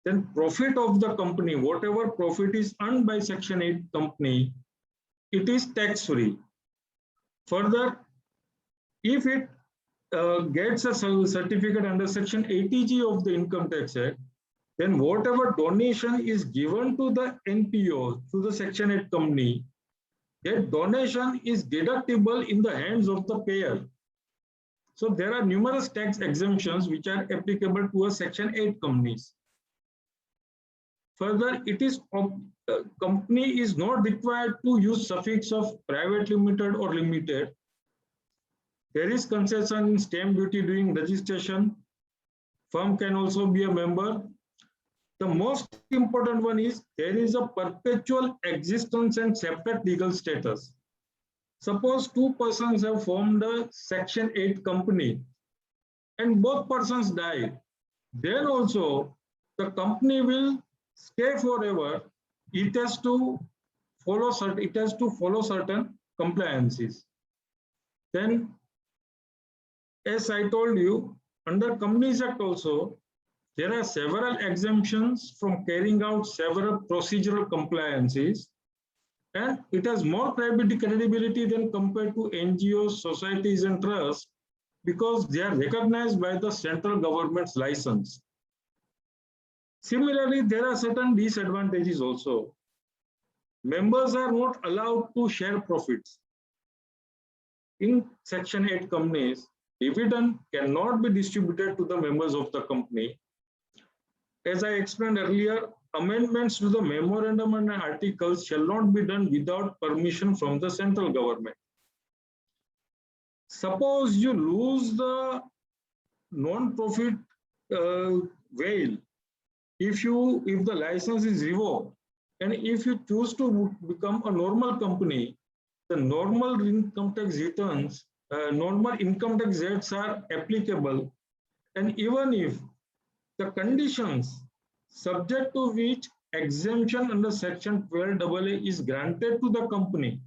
Then profit of the company, whatever profit is earned by Section 8 company, it is tax-free. Further, if it gets a certificate under Section 80G of the Income Tax Act, then whatever donation is given to the NPO, to the Section 8 company, that donation is deductible in the hands of the payer. So there are numerous tax exemptions which are applicable to a Section 8 companies. Further, it is company is not required to use suffix of private limited or limited. There is concession in stamp duty during registration. Firm can also be a member. The most important one is there is a perpetual existence and separate legal status. Suppose two persons have formed a Section 8 company and both persons died. Then also the company will stay forever. It has to follow certain compliances. Then, as I told you, under Companies Act also, there are several exemptions from carrying out several procedural compliances, and it has more credibility than compared to NGOs, societies, and trusts because they are recognized by the central government's license. Similarly, there are certain disadvantages also. Members are not allowed to share profits. In Section 8 companies, dividend cannot be distributed to the members of the company. As I explained earlier, amendments to the memorandum and articles shall not be done without permission from the central government. Suppose you lose the non-profit veil, if the license is revoked, and if you choose to become a normal company, the normal income tax returns, normal income tax rates are applicable, and even if the conditions subject to which exemption under Section 12AA is granted to the company,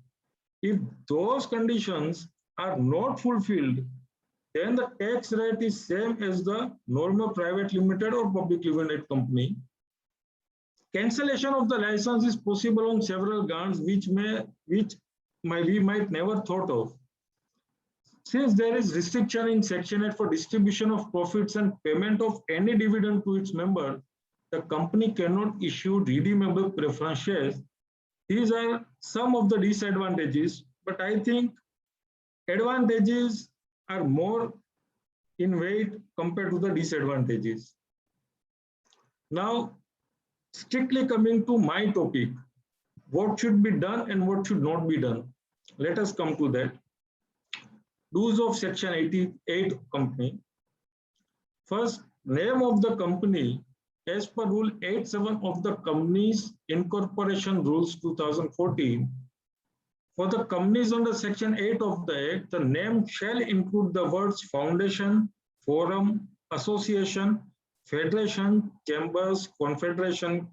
if those conditions are not fulfilled, then the tax rate is same as the normal private limited or public limited company. Cancellation of the license is possible on several grounds which we might never thought of. Since there is restriction in Section 8 for distribution of profits and payment of any dividend to its member, the company cannot issue redeemable preference shares. These are some of the disadvantages, but I think advantages are more in weight compared to the disadvantages. Now, strictly coming to my topic, what should be done and what should not be done? Let us come to that. Dues of Section 88 company. First, name of the company as per Rule 87 of the Companies Incorporation Rules 2014. For the companies under Section 8 of the Act, the name shall include the words foundation, forum, association, federation, chambers, confederation,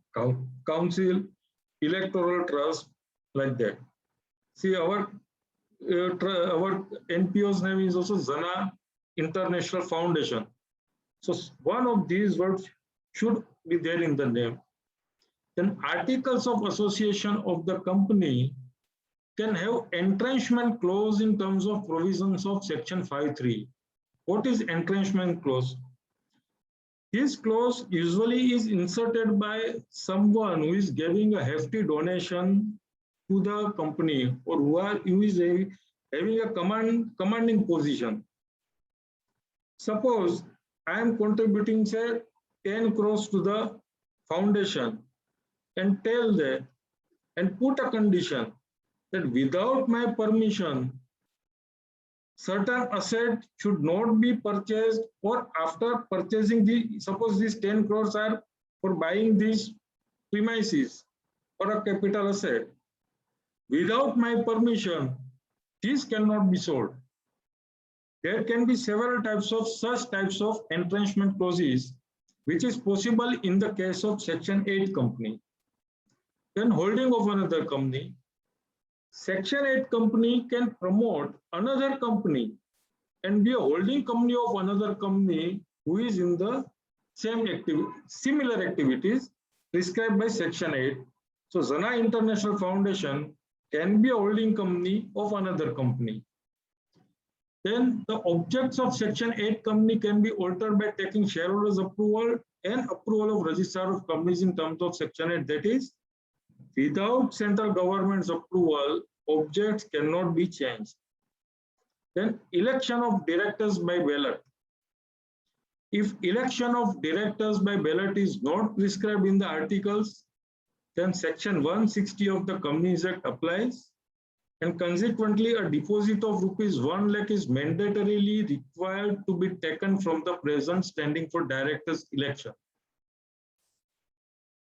council, electoral trust, like that. See, our NPO's name is also Xena International Foundation. So one of these words should be there in the name. Then articles of association of the company can have entrenchment clause in terms of provisions of Section 5.3. What is entrenchment clause? This clause usually is inserted by someone who is giving a hefty donation to the company or who is having a commanding position. suppose I am contributing, say, 10 crores to the foundation and tell them and put a condition that without my permission, certain asset should not be purchased, or after purchasing suppose these 10 crores are for buying these premises or a capital asset. Without my permission, this cannot be sold. There can be several types of such types of entrenchment clauses, which is possible in the case of Section 8 company. Then holding of another company, Section 8 company can promote another company and be a holding company of another company who is in the similar activities prescribed by Section 8. So Xena International Foundation can be a holding company of another company. Then the objects of Section 8 company can be altered by taking shareholders' approval and approval of registrar of companies in terms of Section 8. That is, without central government's approval, objects cannot be changed. Then election of directors by ballot. If election of directors by ballot is not prescribed in the articles, then Section 160 of the Companies Act applies, and consequently a deposit of ₹1 lakh is mandatorily required to be taken from the present standing for directors election.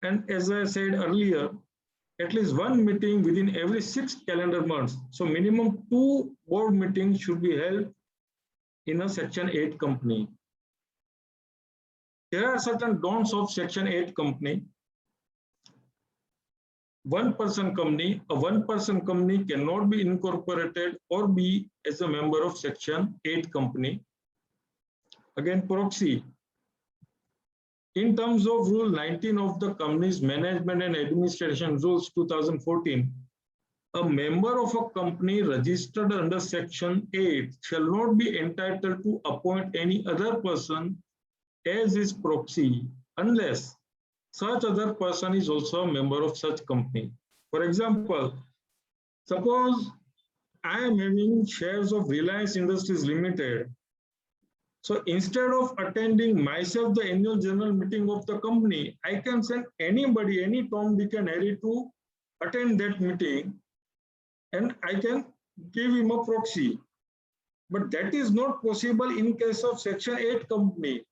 And as I said earlier, at least one meeting within every 6 calendar months. So minimum 2 board meetings should be held in a Section 8 company. There are certain don'ts of Section 8 company. One-person company, a one-person company cannot be incorporated or be as a member of Section 8 company. Again, proxy. In terms of Rule 19 of the Companies Management and Administration Rules 2014, a member of a company registered under Section 8 shall not be entitled to appoint any other person as his proxy unless such other person is also a member of such company. For example, suppose I am having shares of Reliance Industries Limited. So instead of attending myself the annual general meeting of the company, I can send anybody, any Tom, Dick and Harry to attend that meeting, and I can give him a proxy. But that is not possible in case of Section 8 company,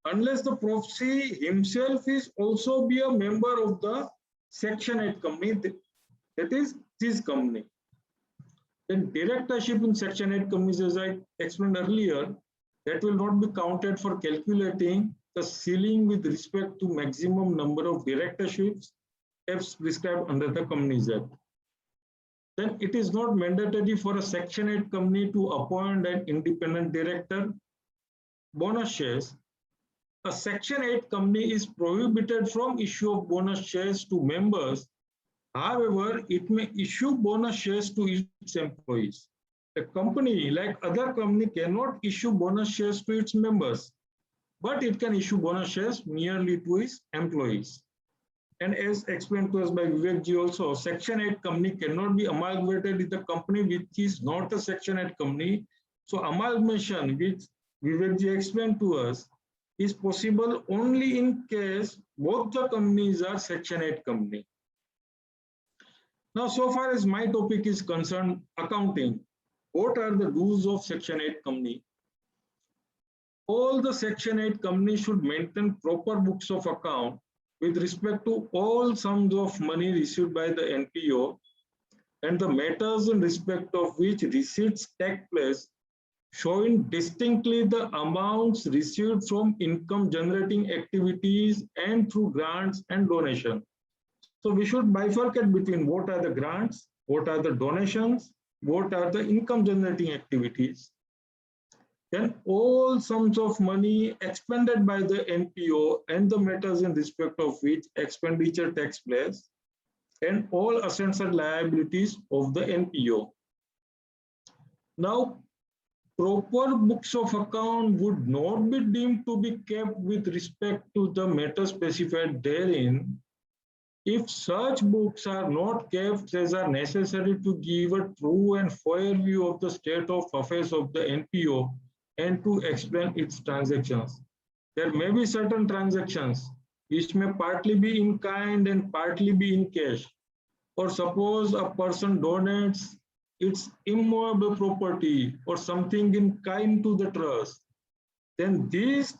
unless the proxy himself is also be a member of the Section 8 company, that is this company. Then directorship in Section 8 companies, as I explained earlier, that will not be counted for calculating the ceiling with respect to maximum number of directorships as prescribed under the Companies Act. Then it is not mandatory for a Section 8 company to appoint an independent director. Bonus shares. A Section 8 company is prohibited from issue of bonus shares to members. However, it may issue bonus shares to its employees. A company, like other company, cannot issue bonus shares to its members, but it can issue bonus shares merely to its employees. And as explained to us by Vivekji also, Section 8 company cannot be amalgamated with a company which is not a Section 8 company. So amalgamation, which Vivekji explained to us, is possible only in case both the companies are Section 8 company. Now, so far as my topic is concerned, accounting, what are the rules of Section 8 company? All the Section 8 companies should maintain proper books of account with respect to all sums of money received by the NPO and the matters in respect of which receipts take place, showing distinctly the amounts received from income generating activities and through grants and donations. So we should bifurcate between what are the grants, what are the donations, what are the income generating activities. Then all sums of money expended by the NPO and the matters in respect of which expenditure takes place, and all assets and liabilities of the NPO. Now, proper books of account would not be deemed to be kept with respect to the matter specified therein if such books are not kept as are necessary to give a true and fair view of the state of affairs of the NPO and to explain its transactions. There may be certain transactions which may partly be in kind and partly be in cash. Or suppose a person donates its immovable property or something in kind to the trust, then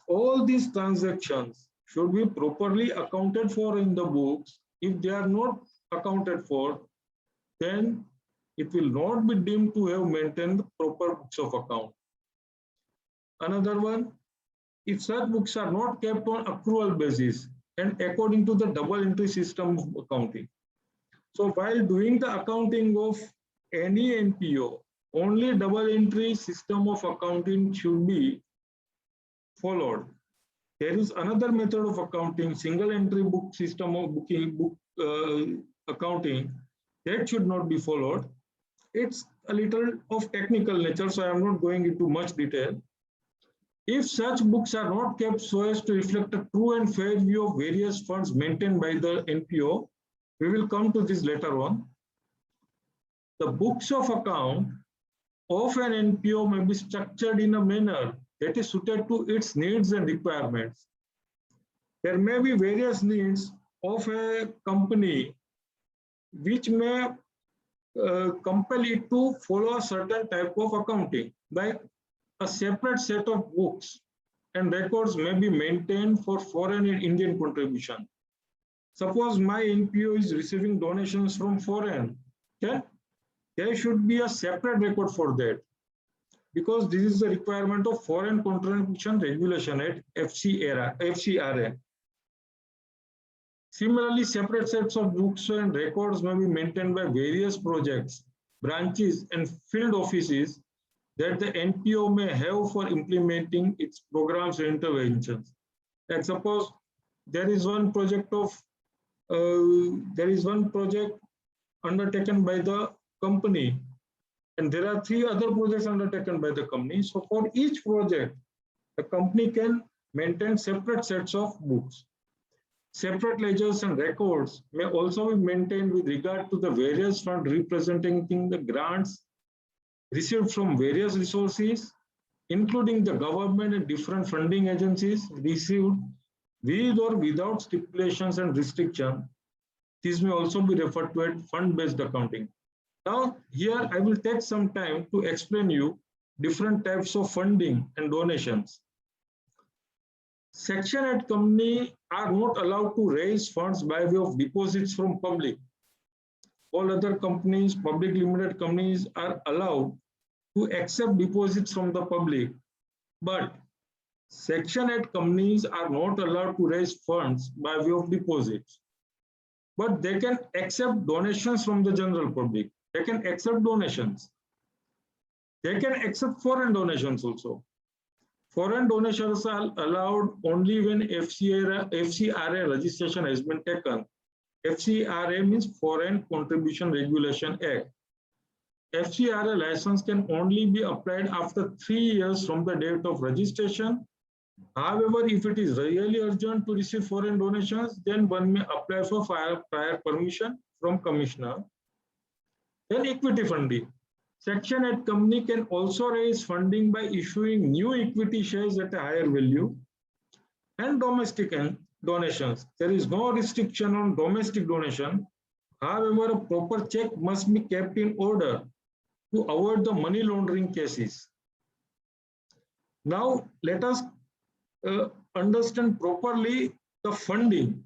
all these transactions should be properly accounted for in the books. If they are not accounted for, then it will not be deemed to have maintained the proper books of account. Another one, if such books are not kept on accrual basis and according to the double entry system of accounting. So while doing the accounting of any NPO, only double entry system of accounting should be followed. There is another method of accounting, single entry book system of accounting, that should not be followed. It's a little of technical nature, so I am not going into much detail. If such books are not kept so as to reflect a true and fair view of various funds maintained by the NPO, we will come to this later on. The books of account of an NPO may be structured in a manner that is suited to its needs and requirements. There may be various needs of a company which may compel it to follow a certain type of accounting, like a separate set of books and records may be maintained for foreign and Indian contribution. Suppose my NPO is receiving donations from foreign, okay? There should be a separate record for that, because this is the requirement of Foreign Contribution Regulation at FCRA. Similarly, separate sets of books and records may be maintained by various projects, branches, and field offices that the NPO may have for implementing its programs and interventions. Like suppose there is one project undertaken by the company, and there are 3 other projects undertaken by the company. So for each project, the company can maintain separate sets of books. Separate ledgers and records may also be maintained with regard to the various funds representing the grants received from various resources, including the government and different funding agencies received with or without stipulations and restrictions. This may also be referred to as fund-based accounting. Now, here I will take some time to explain you different types of funding and donations. Section 8 company are not allowed to raise funds by way of deposits from public. All other companies, public limited companies, are allowed to accept deposits from the public. But Section 8 companies are not allowed to raise funds by way of deposits. But they can accept donations from the general public. They can accept donations. They can accept foreign donations also. Foreign donations are allowed only when FCRA registration has been taken. FCRA means Foreign Contribution Regulation Act. FCRA license can only be applied after 3 years from the date of registration. However, if it is really urgent to receive foreign donations, then one may apply for prior permission from Commissioner. Then equity funding. Section 8 company can also raise funding by issuing new equity shares at a higher value. And domestic donations. There is no restriction on domestic donation. However, a proper check must be kept in order to avoid the money laundering cases. Now, let us understand properly the funding.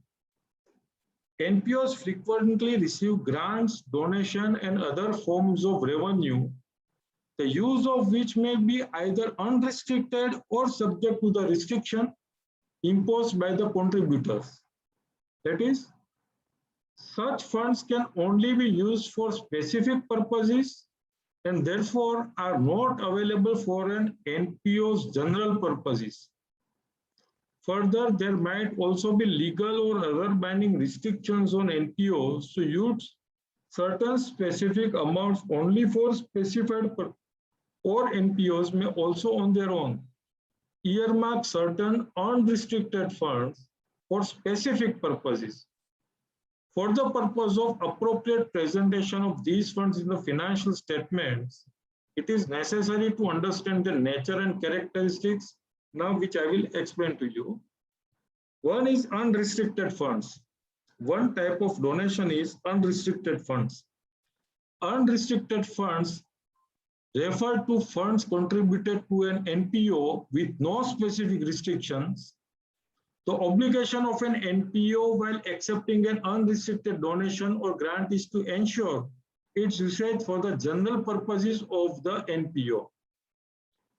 NPOs frequently receive grants, donation, and other forms of revenue, the use of which may be either unrestricted or subject to the restriction imposed by the contributors. That is, such funds can only be used for specific purposes and therefore are not available for an NPO's general purposes. Further, there might also be legal or other binding restrictions on NPOs to use certain specific amounts only for specified purposes, or NPOs may also on their own earmark certain unrestricted funds for specific purposes. For the purpose of appropriate presentation of these funds in the financial statements, it is necessary to understand the nature and characteristics now, which I will explain to you. One is unrestricted funds. One type of donation is unrestricted funds. Unrestricted funds refer to funds contributed to an NPO with no specific restrictions. The obligation of an NPO while accepting an unrestricted donation or grant is to ensure its usage for the general purposes of the NPO.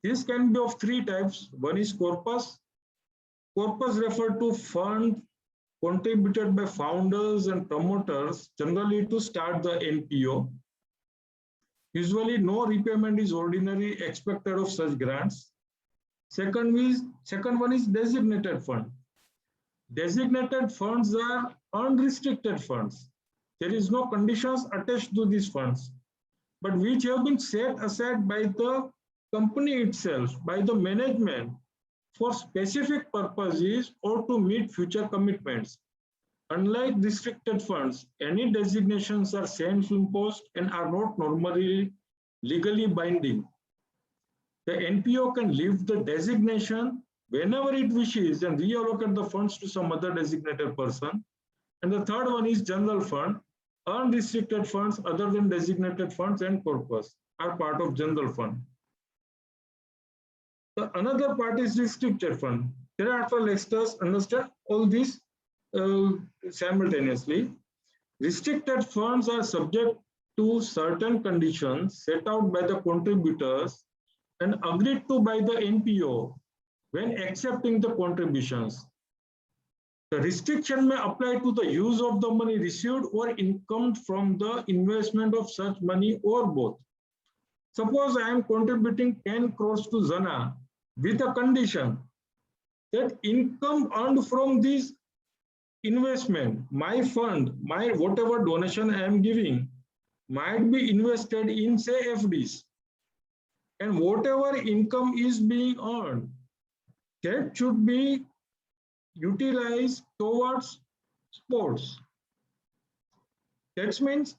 This can be of three types. One is corpus. Corpus refer to fund contributed by founders and promoters, generally to start the NPO. Usually no repayment is ordinarily expected of such grants. Second one is designated fund. Designated funds are unrestricted funds. There is no conditions attached to these funds, but which have been set aside by the company itself, by the management, for specific purposes or to meet future commitments. Unlike restricted funds, any designations are self-imposed and are not normally legally binding. The NPO can leave the designation whenever it wishes and reallocate the funds to some other designated person. And the third one is general fund. Unrestricted funds other than designated funds and corpus are part of general fund. The another part is restricted fund. Thereafter, let us understand all these simultaneously. Restricted funds are subject to certain conditions set out by the contributors and agreed to by the NPO when accepting the contributions. The restriction may apply to the use of the money received or income from the investment of such money or both. Suppose I am contributing 10 crores to Xena with a condition that income earned from this investment, my fund, my whatever donation I am giving, might be invested in, say, FDs. And whatever income is being earned, that should be utilized towards sports. That means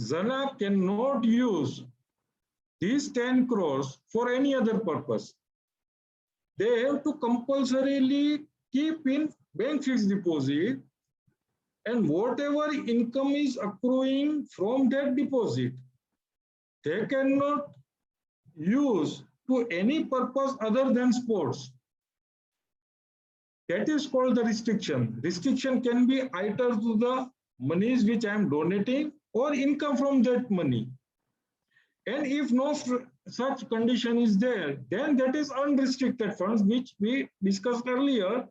Xena cannot use these 10 crores for any other purpose. They have to compulsorily keep in bank fixed deposit, and whatever income is accruing from that deposit, they cannot use to any purpose other than sports. That is called the restriction. Restriction can be either to the monies which I am donating or income from that money. And if no such condition is there, then that is unrestricted funds, which we discussed earlier.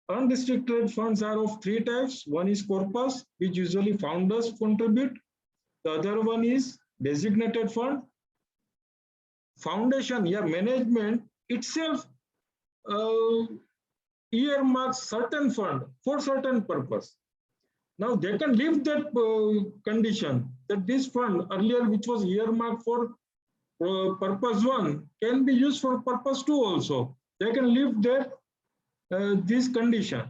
Unrestricted funds are of three types. One is corpus, which usually founders contribute. The other one is designated fund. Foundation, management itself earmarks certain fund for certain purpose. Now they can leave that condition that this fund earlier, which was earmarked for purpose 1, can be used for purpose 2 also. They can leave that this condition.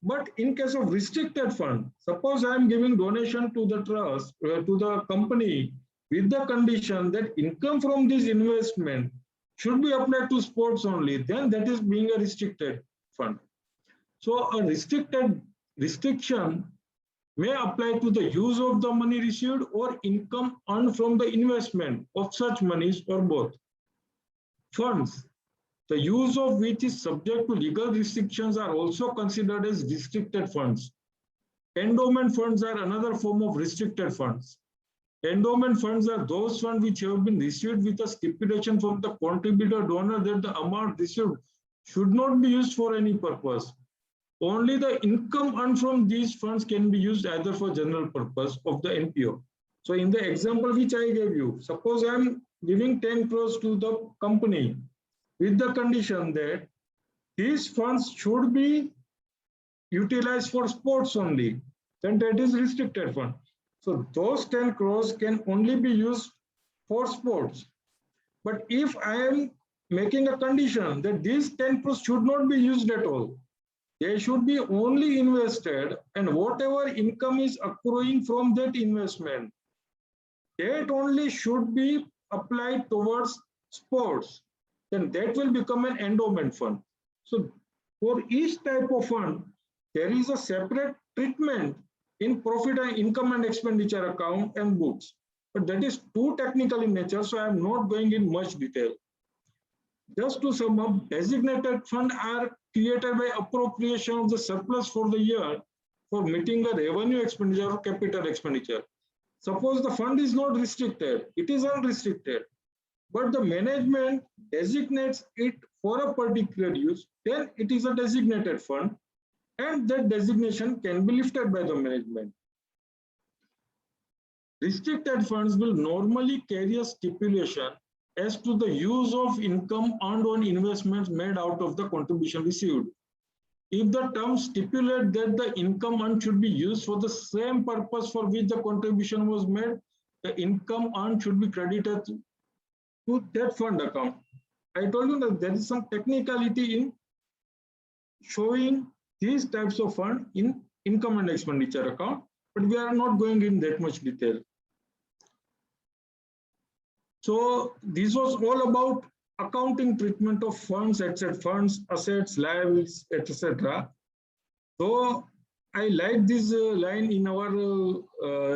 But in case of restricted fund, suppose I am giving donation to the trust, to the company, with the condition that income from this investment should be applied to sports only, then that is being a restricted fund. So a restriction may apply to the use of the money received or income earned from the investment of such monies or both. Funds, the use of which is subject to legal restrictions, are also considered as restricted funds. Endowment funds are another form of restricted funds. Endowment funds are those funds which have been received with a stipulation from the contributor donor that the amount received should not be used for any purpose. Only the income earned from these funds can be used either for general purpose of the NPO. So in the example which I gave you, suppose I am giving 10 crores to the company with the condition that these funds should be utilized for sports only, then that is restricted fund. So those 10 crores can only be used for sports. But if I am making a condition that these 10 crores should not be used at all, they should be only invested, and whatever income is accruing from that investment, that only should be applied towards sports, then that will become an endowment fund. So for each type of fund, there is a separate treatment in profit and income and expenditure account and books. But that is too technical in nature, so I am not going in much detail. Just to sum up, designated funds are created by appropriation of the surplus for the year for meeting a revenue expenditure or capital expenditure. Suppose the fund is not restricted, it is unrestricted, but the management designates it for a particular use, then it is a designated fund, and that designation can be lifted by the management. Restricted funds will normally carry a stipulation as to the use of income earned on investments made out of the contribution received. If the terms stipulate that the income earned should be used for the same purpose for which the contribution was made, the income earned should be credited to that fund account. I told you that there is some technicality in showing these types of fund in income and expenditure account, but we are not going in that much detail. So this was all about accounting treatment of funds, funds, assets, liabilities, etc. So I like this line in our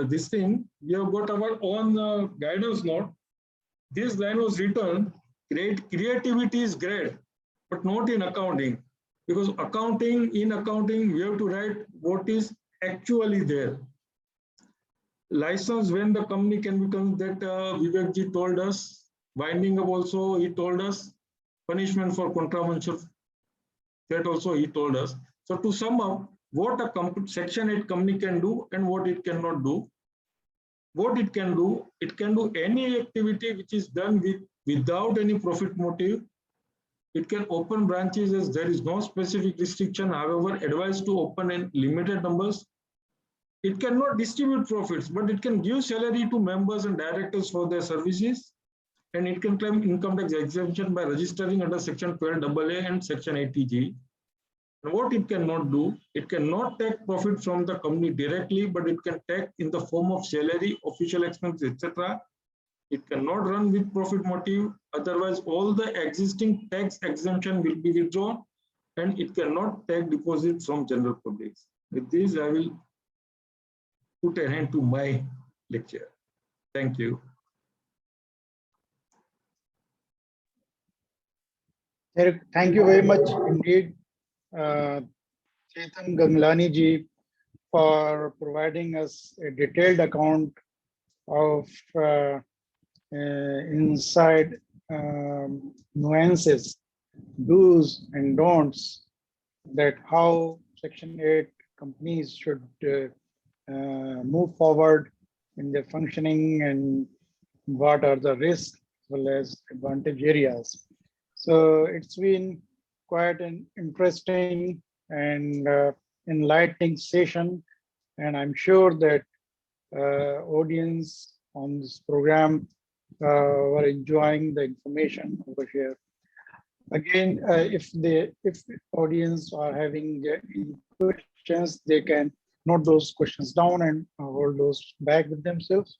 this thing. We have got our own guidance note. This line was written: "Great creativity is great, but not in accounting, because in accounting we have to write what is actually there." License when the company can become, that Vivekji told us. Winding up also he told us. Punishment for contravention, that also he told us. So to sum up, what a Section 8 company can do and what it cannot do. What it can do any activity which is done without any profit motive. It can open branches as there is no specific restriction, however advised to open in limited numbers. It cannot distribute profits, but it can give salary to members and directors for their services. And it can claim income tax exemption by registering under Section 12AA and Section 80G. And what it cannot do, it cannot take profit from the company directly, but it can take in the form of salary, official expenses, etc. It cannot run with profit motive, otherwise all the existing tax exemption will be withdrawn, and it cannot take deposits from general public. With this, I will put an end to my lecture. Thank you. Thank you very much indeed, Chetan Ganglani ji, for providing us a detailed account of inside nuances, do's and don'ts, that how Section 8 companies should move forward in their functioning and what are the risks as well as advantage areas. So it's been quite an interesting and enlightening session, and I'm sure that audience on this program were enjoying the information over here. Again, if audience are having any questions, they can note those questions down and hold those back with themselves.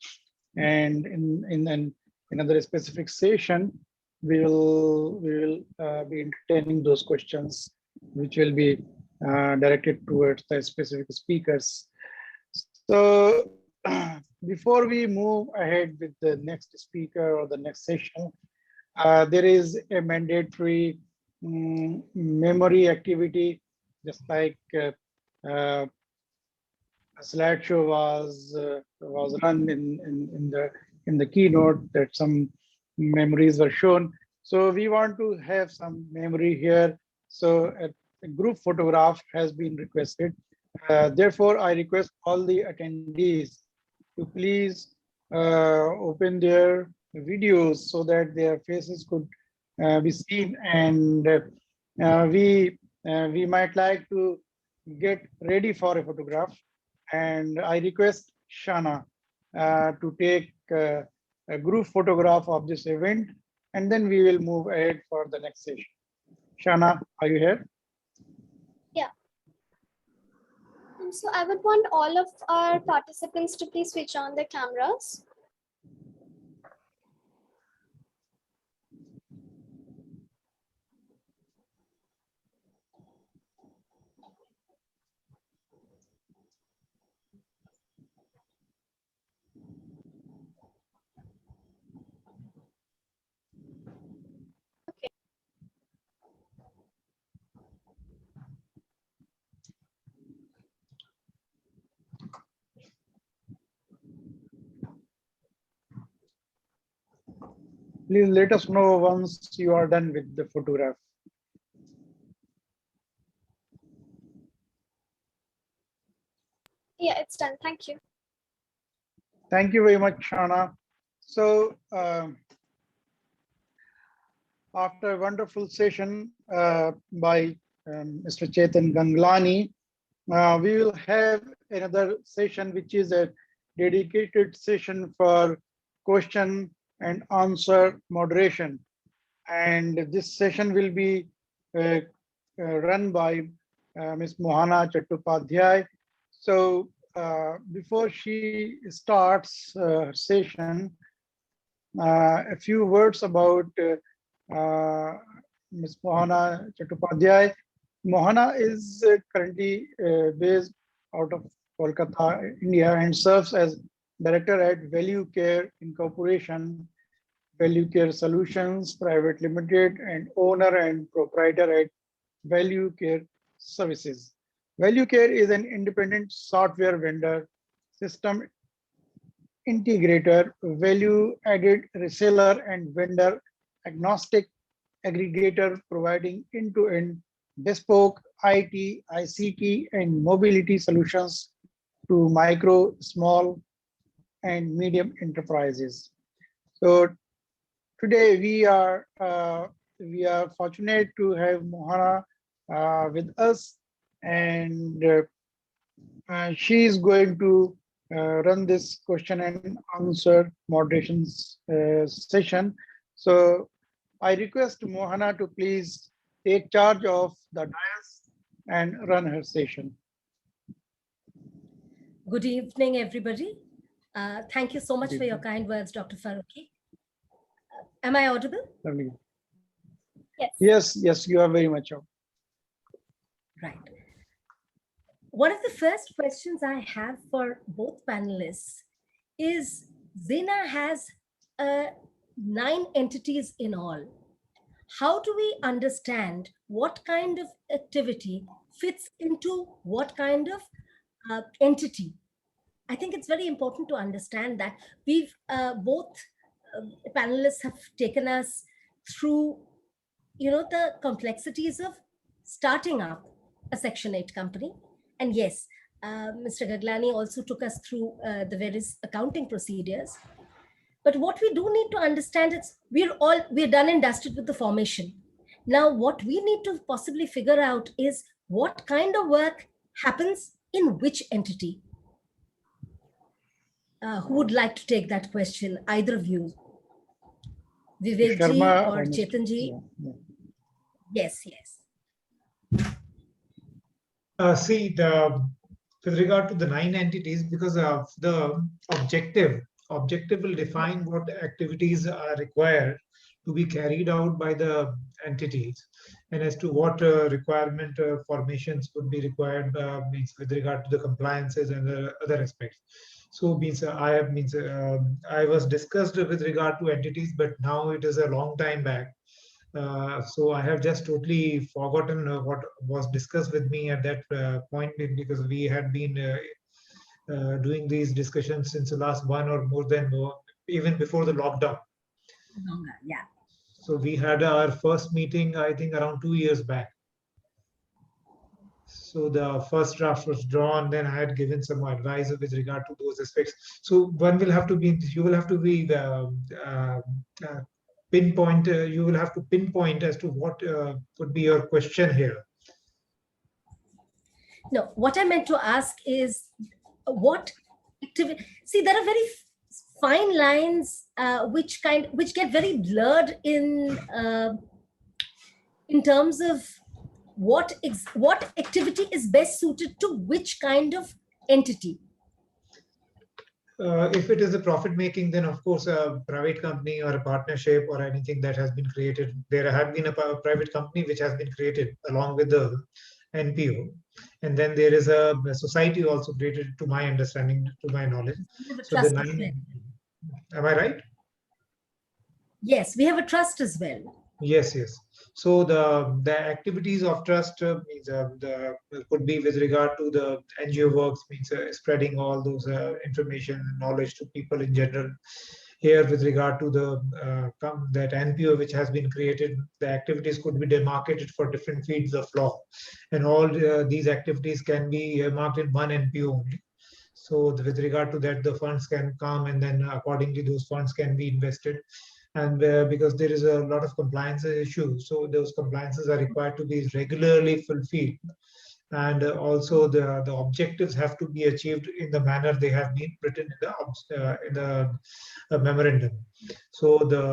And in another specific session, we will be entertaining those questions, which will be directed towards the specific speakers. So before we move ahead with the next speaker or the next session, there is a mandatory memory activity, just like a slideshow was run in the keynote, that some memories were shown. So we want to have some memory here. So a group photograph has been requested. Therefore, I request all the attendees to please open their videos so that their faces could be seen, and we might like to get ready for a photograph. And I request Shana to take a group photograph of this event, and then we will move ahead for the next session. Shana, are you here? Yeah. So I would want all of our participants to please switch on their cameras. Please let us know once you are done with the photograph. Yeah, it's done. Thank you. Thank you very much, Shana. So after a wonderful session by Mr. Chetan Ganglani, we will have another session, which is a dedicated session for question and answer moderation. And this session will be run by Ms. Mohana Chattopadhyay. So before she starts her session, a few words about Ms. Mohana Chattopadhyay. Mohana is currently based out of Kolkata, India, and serves as director at Value Care Incorporation, Value Care Solutions Private Limited, and owner and proprietor at Value Care Services. Value Care is an independent software vendor, system integrator, value-added reseller, and vendor agnostic aggregator providing end-to-end bespoke IT, ICT, and mobility solutions to micro, small, and medium enterprises. So today we are fortunate to have Mohana with us, and she is going to run this question and answer moderation session. So I request Mohana to please take charge of the dais and run her session. Good evening, everybody. Thank you so much for your kind words, Dr. Faruqi. Am I audible? Lovely. Yes. Yes, you are very much out. Right. One of the first questions I have for both panelists is Xena has 9 entities in all. How do we understand what kind of activity fits into what kind of entity? I think it's very important to understand that we've both panelists have taken us through, the complexities of starting up a Section 8 company. And yes, Mr. Gaglani also took us through the various accounting procedures. But what we do need to understand is we're done and dusted with the formation. Now, what we need to possibly figure out is what kind of work happens in which entity. Who would like to take that question? Either of you, Vivek ji or Chetan ji? Yes. See, with regard to the 9 entities, because of the objective will define what activities are required to be carried out by the entities, and as to what requirement formations would be required means with regard to the compliances and the other aspects. So means I was discussed with regard to entities, but now it is a long time back. So I have just totally forgotten what was discussed with me at that point, because we had been doing these discussions since the last one or more than even before the lockdown. Yeah. So we had our first meeting, I think, around 2 years back. So the first draft was drawn, then I had given some advice with regard to those aspects. So you will have to be pinpoint, you will have to pinpoint as to what would be your question here. No, what I meant to ask is what activity. See, there are very fine lines which get very blurred in terms of what activity is best suited to which kind of entity. If it is a profit making, then of course a private company or a partnership or anything that has been created. There have been a private company which has been created along with the NPO, and then there is a society also created, to my understanding, to my knowledge. So the 9, am I right? Yes, we have a trust as well. Yes. So the activities of trust means could be with regard to the NGO works, means spreading all those information and knowledge to people in general, here with regard to the that NPO which has been created, the activities could be demarcated for different fields of law, and all these activities can be marked in one NPO only. So with regard to that, the funds can come, and then accordingly those funds can be invested. And because there is a lot of compliance issues, so those compliances are required to be regularly fulfilled. And also the objectives have to be achieved in the manner they have been written in the memorandum. So the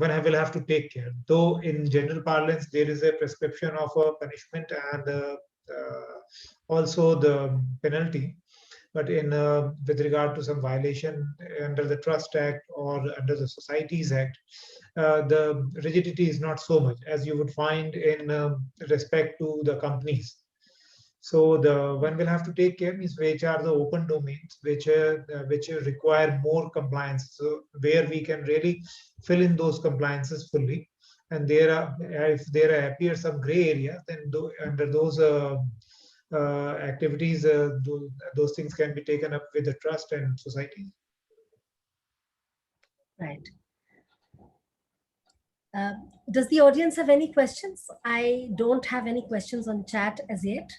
one will have to take care. Though in general parlance, there is a prescription of a punishment and also the penalty. But in with regard to some violation under the Trust Act or under the Societies Act, the rigidity is not so much as you would find in respect to the companies. So the one will have to take care is which are the open domains which require more compliance. So where we can really fill in those compliances fully, and there are if there appears some gray area, then under those activities, those things can be taken up with the trust and society. Right. Does the audience have any questions? I don't have any questions on chat as yet.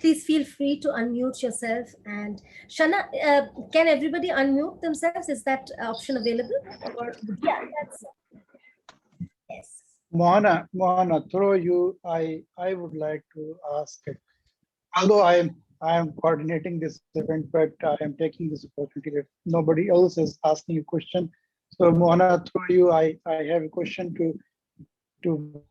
Please feel free to unmute yourself. And Shana, can everybody unmute themselves? Is that option available? Or Yeah, that's yes. Mohana, through you, I would like to ask, although I am coordinating this event, but I am taking this opportunity that nobody else is asking a question. So Mohana, through you, I have a question to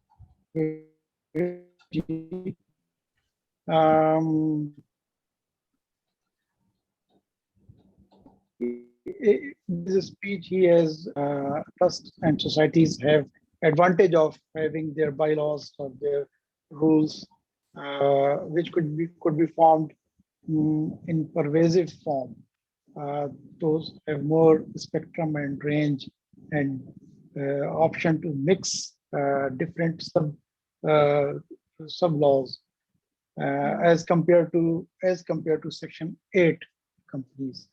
this speech he has trust and societies have advantage of having their bylaws or their rules which could be formed in pervasive form. Those have more spectrum and range and option to mix different sub laws as compared to Section 8 companies.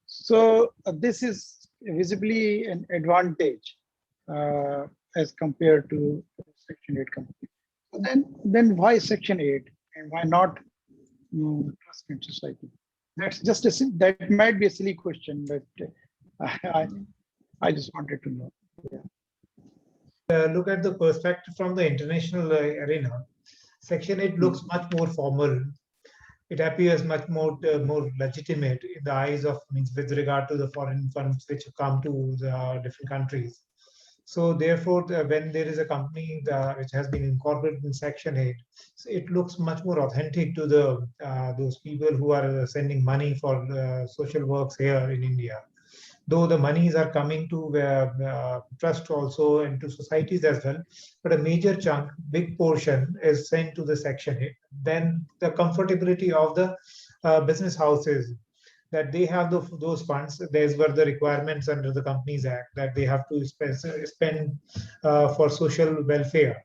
So this is visibly an advantage as compared to Section 8 companies. Then why Section 8 and why not trust and society? That's just that might be a silly question, but I just wanted to know. Yeah. Look at the perspective from the international arena. Section 8 looks much more formal. It appears much more legitimate in the eyes of with regard to the foreign funds which come to the different countries. So therefore, when there is a company which has been incorporated in Section 8, so it looks much more authentic to the those people who are sending money for social works here in India. Though the monies are coming to trust also and to societies as well, but a major chunk, big portion is sent to the Section 8. Then the comfortability of the business houses, that they have those funds. These were the requirements under the Companies Act that they have to spend for social welfare.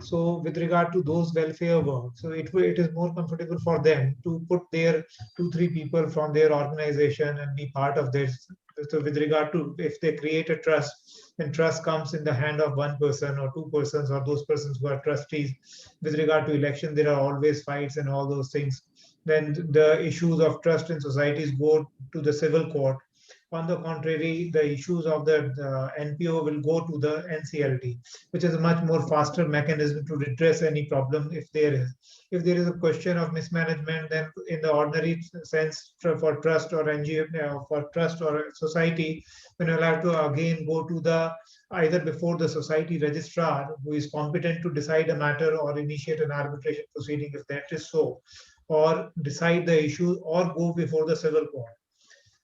So with regard to those welfare work, so it is more comfortable for them to put their 2-3 people from their organization and be part of this. So with regard to if they create a trust, and trust comes in the hand of one person or two persons or those persons who are trustees, with regard to election, there are always fights and all those things. Then the issues of trust in societies go to the civil court. On the contrary, the issues of the NPO will go to the NCLT, which is a much more faster mechanism to redress any problem if there is. If there is a question of mismanagement, then in the ordinary sense for trust or NGO, for trust or society, then you'll have to again go to the either before the society registrar who is competent to decide a matter or initiate an arbitration proceeding if that is so, or decide the issue or go before the civil court,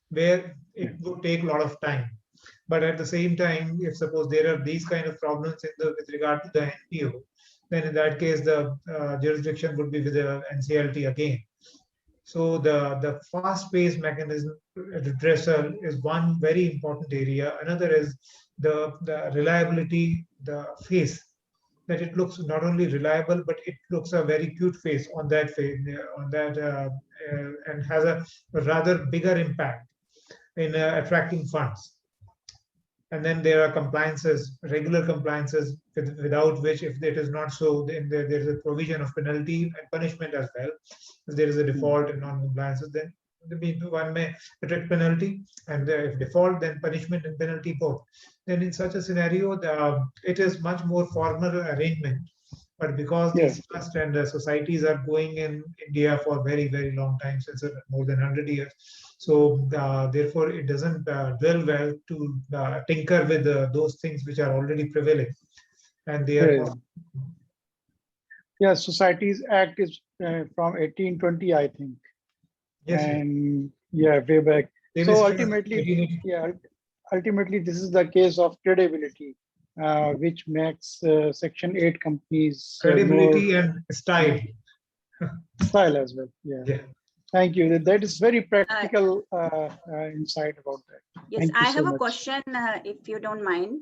where it would take a lot of time. But at the same time, if suppose there are these kind of problems with regard to the NPO, then in that case, the jurisdiction would be with the NCLT again. So the fast-paced mechanism redressal is one very important area. Another is the reliability, the face that it looks not only reliable, but it looks a very cute face on that and has a rather bigger impact in attracting funds. And then there are compliances, regular compliances, without which, if it is not so, then there is a provision of penalty and punishment as well. If there is a default and non-compliances, then one may attract penalty, and if default, then punishment and penalty both. Then in such a scenario, it is much more formal arrangement. But because these trust and societies are going in India for very, very long time, since more than 100 years, so therefore it doesn't dwell well to tinker with those things which are already prevailing, and they are. Yeah, Societies Act is from 1820, I think. Yes. And yeah, way back. So ultimately, ultimately, this is the case of credibility, which makes Section 8 companies credibility and style. Style as well. Yeah. Thank you. That is very practical insight about that. Yes, I have a question, if you don't mind.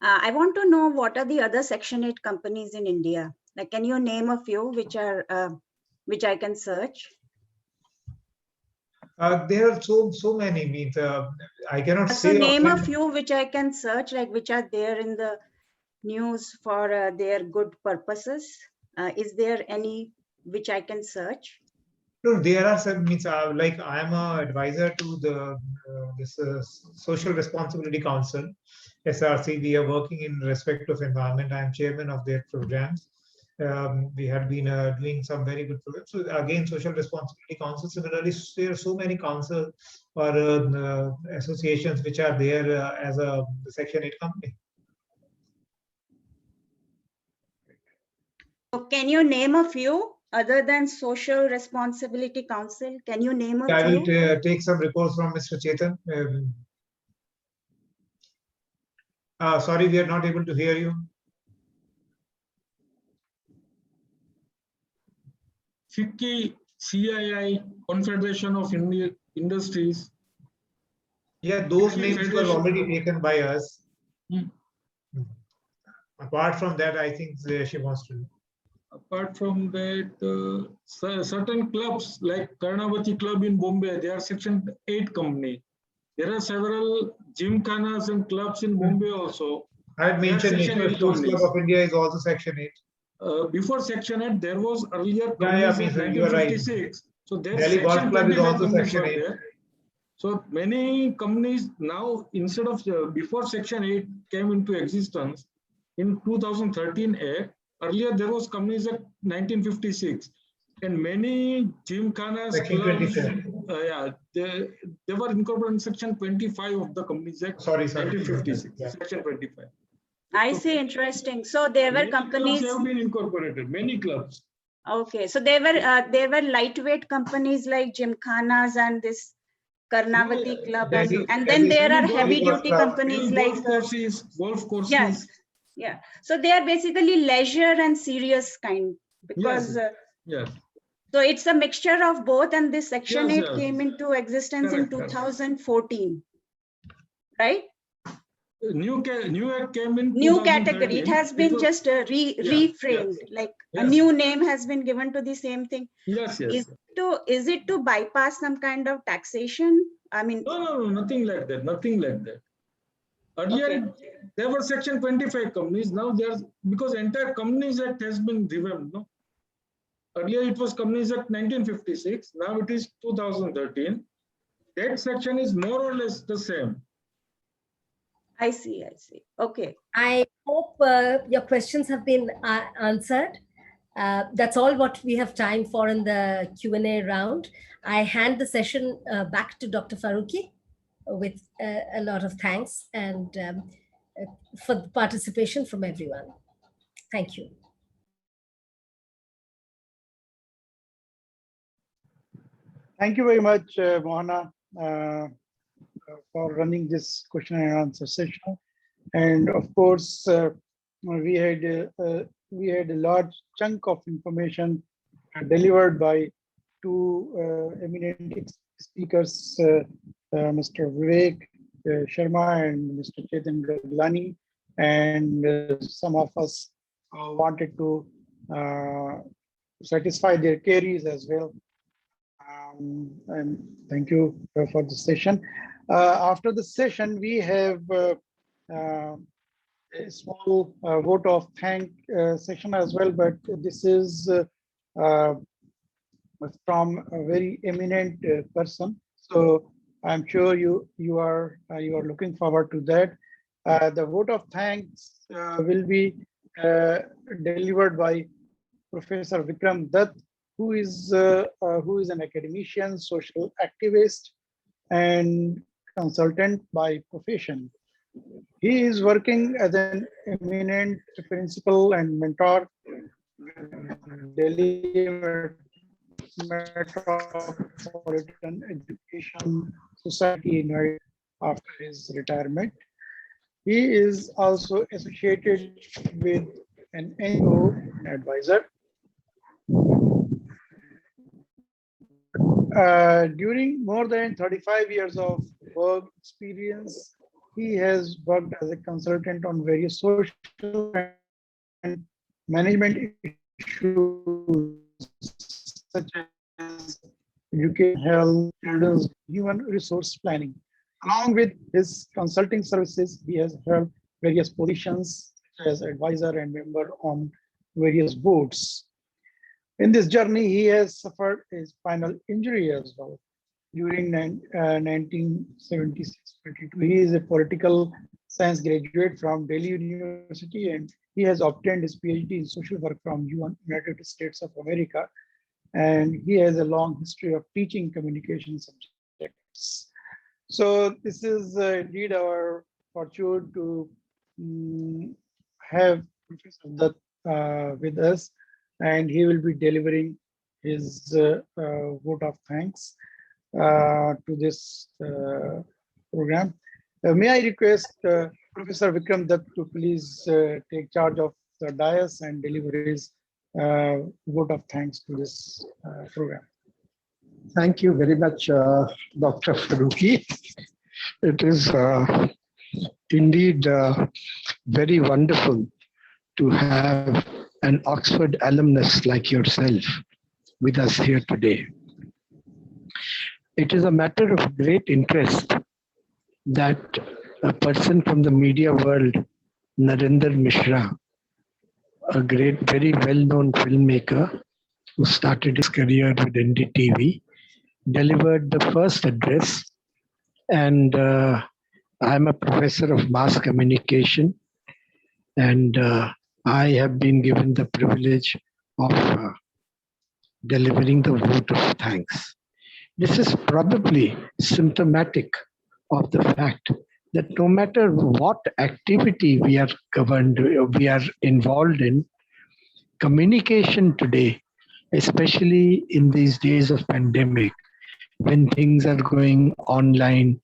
I want to know what are the other Section 8 companies in India? Like, can you name a few which are which I can search? There are so many. Means I cannot say. So name a few which I can search, like which are there in the news for their good purposes. Is there any which I can search? No, there are some. Means like I am an advisor to the this Social Responsibility Council, SRC. We are working in respect of environment. I am chairman of their programs. We have been doing some very good programs. So again, Social Responsibility Council. Similarly, there are so many councils or associations which are there as a Section 8 company. So can you name a few other than Social Responsibility Council? Can you name a few? I will take some reports from Mr. Chetan. Sorry, we are not able to hear you. FICCI, CII, Confederation of Indian Industries. Yeah, those names were already taken by us. Apart from that, I think she wants to. Apart from that, certain clubs like Karnavati Club in Bombay, they are Section 8 company. There are several gymkhanas and clubs in Bombay also. I had mentioned National Sports Club of India is also Section 8. Before Section 8, there was earlier companies in 1956. Right. So there's Delhi Golf Club is also Section 8. There. So many companies now, instead of before Section 8 came into existence in 2013 Act, earlier there was companies at 1956, and many gymkhanas, clubs, they were incorporated in Section 25 of the Companies Act. Sorry, 1956, yeah. Section 25. I see, interesting. So there were companies have been incorporated, many clubs. Okay, so there were lightweight companies like gymkhanas and this Karnavati Club, and then there are heavy duty companies like golf courses. Yes, yeah. So they are basically leisure and serious kind, because yes. So it's a mixture of both, and this Section 8 came into existence in 2014, right? New Act came in new category. It has been just reframed, like a new name has been given to the same thing. Yes. Is it to bypass some kind of taxation? I mean, no, nothing like that. Nothing like that. Earlier, there were Section 25 companies. Now there's, because entire Companies Act has been revamped. No? Earlier it was Companies Act 1956. Now it is 2013. That section is more or less the same. I see. Okay. I hope your questions have been answered. That's all what we have time for in the Q&A round. I hand the session back to Dr. Farooqi with a lot of thanks and for the participation from everyone. Thank you. Thank you very much, Mohana, for running this question and answer session. And of course, we had a large chunk of information delivered by two eminent speakers, Mr. Vivek Sharma and Mr. Chetan Gaglani, and some of us wanted to satisfy their queries as well. And thank you for the session. After the session, we have a small vote of thank session as well, but this is uh, from a very eminent person. So I'm sure you are looking forward to that. The vote of thanks will be delivered by Professor Vikram Dutt, who is an academician, social activist, and consultant by profession. He is working as an eminent principal and mentor with Delhi Metropolitan Education Society in Noida after his retirement. He is also associated with an NGO advisor. During more than 35 years of work experience, he has worked as a consultant on various social and management issues such as education, health, children's, human resource planning. Along with his consulting services, he has held various positions as advisor and member on various boards. In this journey, he has suffered a spinal injury as well. During 1976-22, he is a political science graduate from Delhi University, and he has obtained his PhD in social work from United States of America. And he has a long history of teaching communication subjects. So this is indeed our fortune to have Professor Dutt with us, and he will be delivering his vote of thanks to this program. May I request Professor Vikram Dutt to please take charge of the dais and deliver his vote of thanks to this program. Thank you very much, Dr. Farooqi. It is indeed very wonderful to have an Oxford alumnus like yourself with us here today. It is a matter of great interest that a person from the media world, Narendra Mishra, a great, very well-known filmmaker who started his career with NDTV, delivered the first address. And I'm a professor of mass communication, and I have been given the privilege of delivering the vote of thanks. This is probably symptomatic of the fact that no matter what activity we are involved in, communication today, especially in these days of pandemic, when things are going online,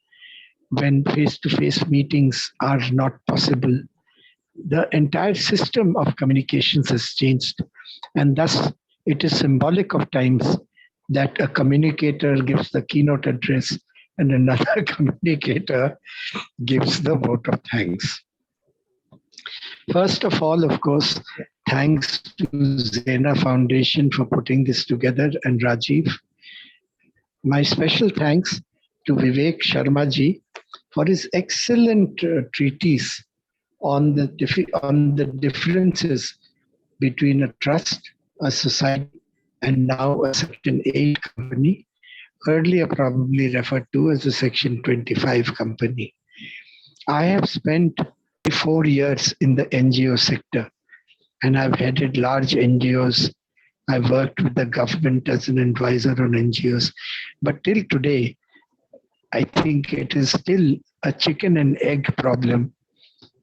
when face-to-face meetings are not possible, the entire system of communications has changed. And thus, it is symbolic of times that a communicator gives the keynote address and another communicator gives the vote of thanks. First of all, of course, thanks to Xena Foundation for putting this together and Rajiv. My special thanks to Vivek Sharma ji for his excellent treatise on the differences between a trust, a society, and now a Section 8 company, earlier probably referred to as a Section 25 company. I have spent 4 years in the NGO sector, and I've headed large NGOs. I've worked with the government as an advisor on NGOs. But till today, I think it is still a chicken and egg problem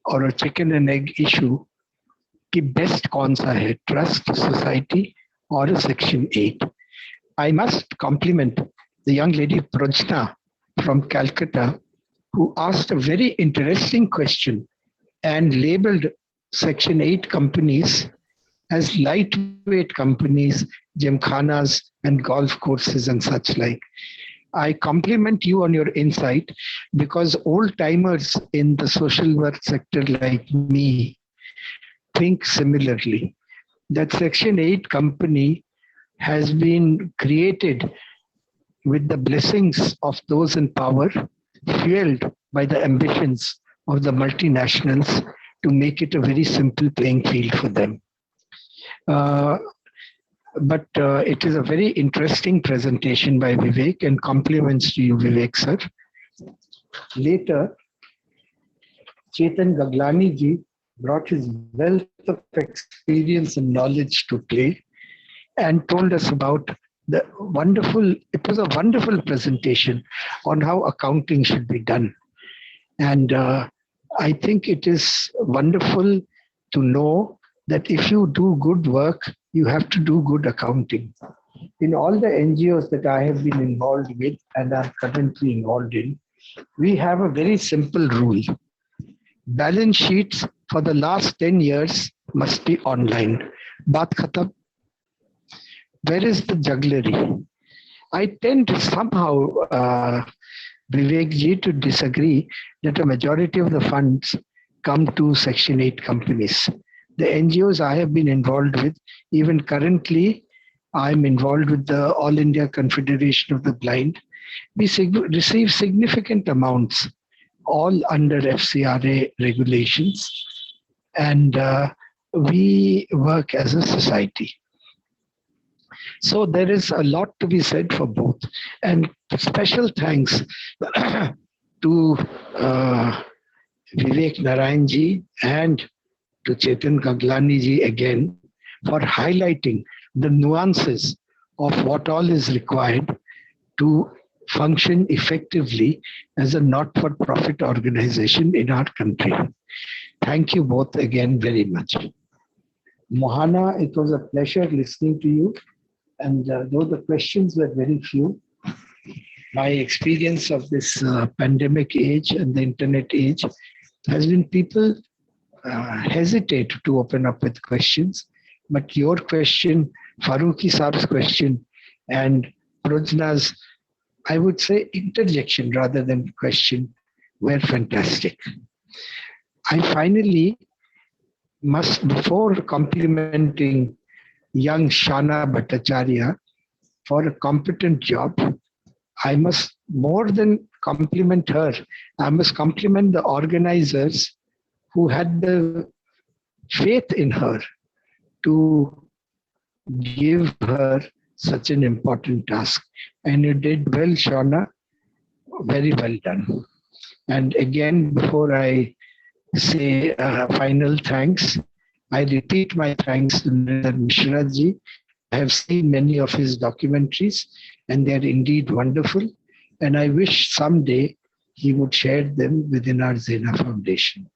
or a chicken and egg issue कि best कौन सा है, trust, society or a Section 8. I must compliment the young lady Prajna from Calcutta who asked a very interesting question and labeled Section 8 companies as lightweight companies, gymkhanas and golf courses and such like. I compliment you on your insight because old timers in the social work sector like me think similarly. That Section 8 company has been created with the blessings of those in power, fueled by the ambitions of the multinationals to make it a very simple playing field for them. But it is a very interesting presentation by Vivek, and compliments to you, Vivek sir. Later, Chetan Gaglani ji brought his wealth of experience and knowledge to play and told us about it was a wonderful presentation on how accounting should be done. And I think it is wonderful to know that if you do good work, you have to do good accounting. In all the NGOs that I have been involved with and are currently involved in, we have a very simple rule. Balance sheets for the last 10 years must be online. Baat khatam. Where is the jugglery? I tend to somehow, Vivek ji, to disagree that a majority of the funds come to Section 8 companies. The NGOs I have been involved with, even currently, I'm involved with the All India Confederation of the Blind. We receive significant amounts, all under FCRA regulations, and we work as a society. So there is a lot to be said for both. And special thanks to Vivek Narayan ji and to Chetan Gaglani ji again for highlighting the nuances of what all is required to function effectively as a not-for-profit organization in our country. Thank you both again very much. Mohana, it was a pleasure listening to you. And though the questions were very few, my experience of this pandemic age and the internet age has been people hesitate to open up with questions. But your question, Farooqi Saab's question, and Prajna's, I would say, interjection rather than question, were fantastic. I finally must, before complimenting young Shana Bhattacharya for a competent job, I must more than compliment her. I must compliment the organizers who had the faith in her to give her such an important task. And you did well, Shana. Very well done. And again, before I say final thanks, I repeat my thanks to Mr. Mishra ji. I have seen many of his documentaries and they are indeed wonderful. And I wish someday he would share them within our Xena Foundation.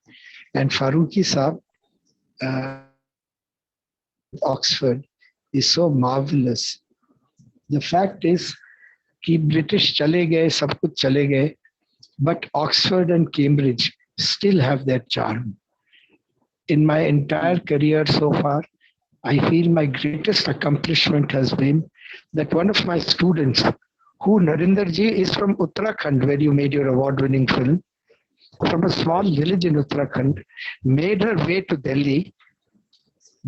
And Farooqi Saab, Oxford, is so marvelous. The fact is that British chale gaye, sab kuch chale gaye, but Oxford and Cambridge still have their charm. In my entire career so far, I feel my greatest accomplishment has been that one of my students, who Narinder ji is from Uttarakhand, where you made your award-winning film, from a small village in Uttarakhand, made her way to Delhi,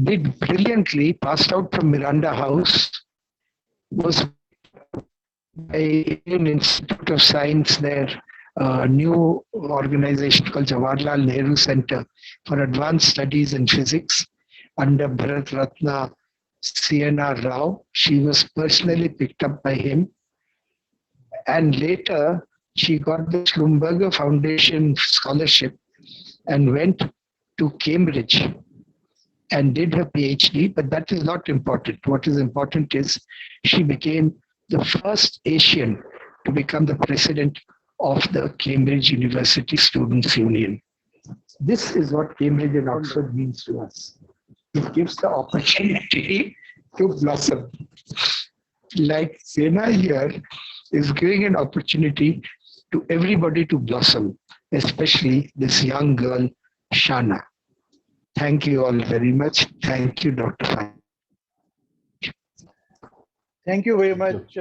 did brilliantly, passed out from Miranda House, was by an Institute of Science there, a new organization called Jawaharlal Nehru Center for Advanced Studies in Physics under Bharat Ratna C.N.R. Rao. She was personally picked up by him. And later, she got the Schlumberger Foundation scholarship and went to Cambridge and did her PhD, but that is not important. What is important is she became the first Asian to become the president of the Cambridge University Students' Union. This is what Cambridge and Oxford means to us. It gives the opportunity to blossom. Like Xena here is giving an opportunity to everybody to blossom, especially this young girl, Shana. Thank you all very much. Thank you, Dr. Fine. Thank you very much,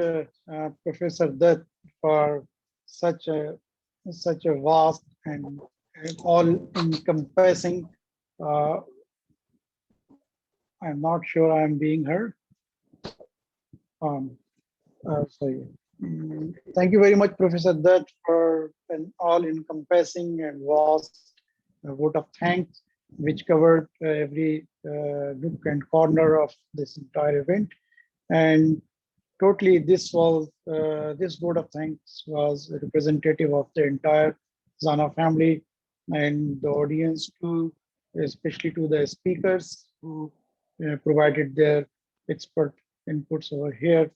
Professor Dutt, for such a vast and all-encompassing I'm not sure I'm being heard. Um, Sorry. Thank you very much, Professor Dutt, for an all-encompassing and vast vote of thanks, which covered every nook and corner of this entire event. And totally, this vote of thanks was representative of the entire Xana family and the audience too, especially to the speakers who provided their expert inputs over here.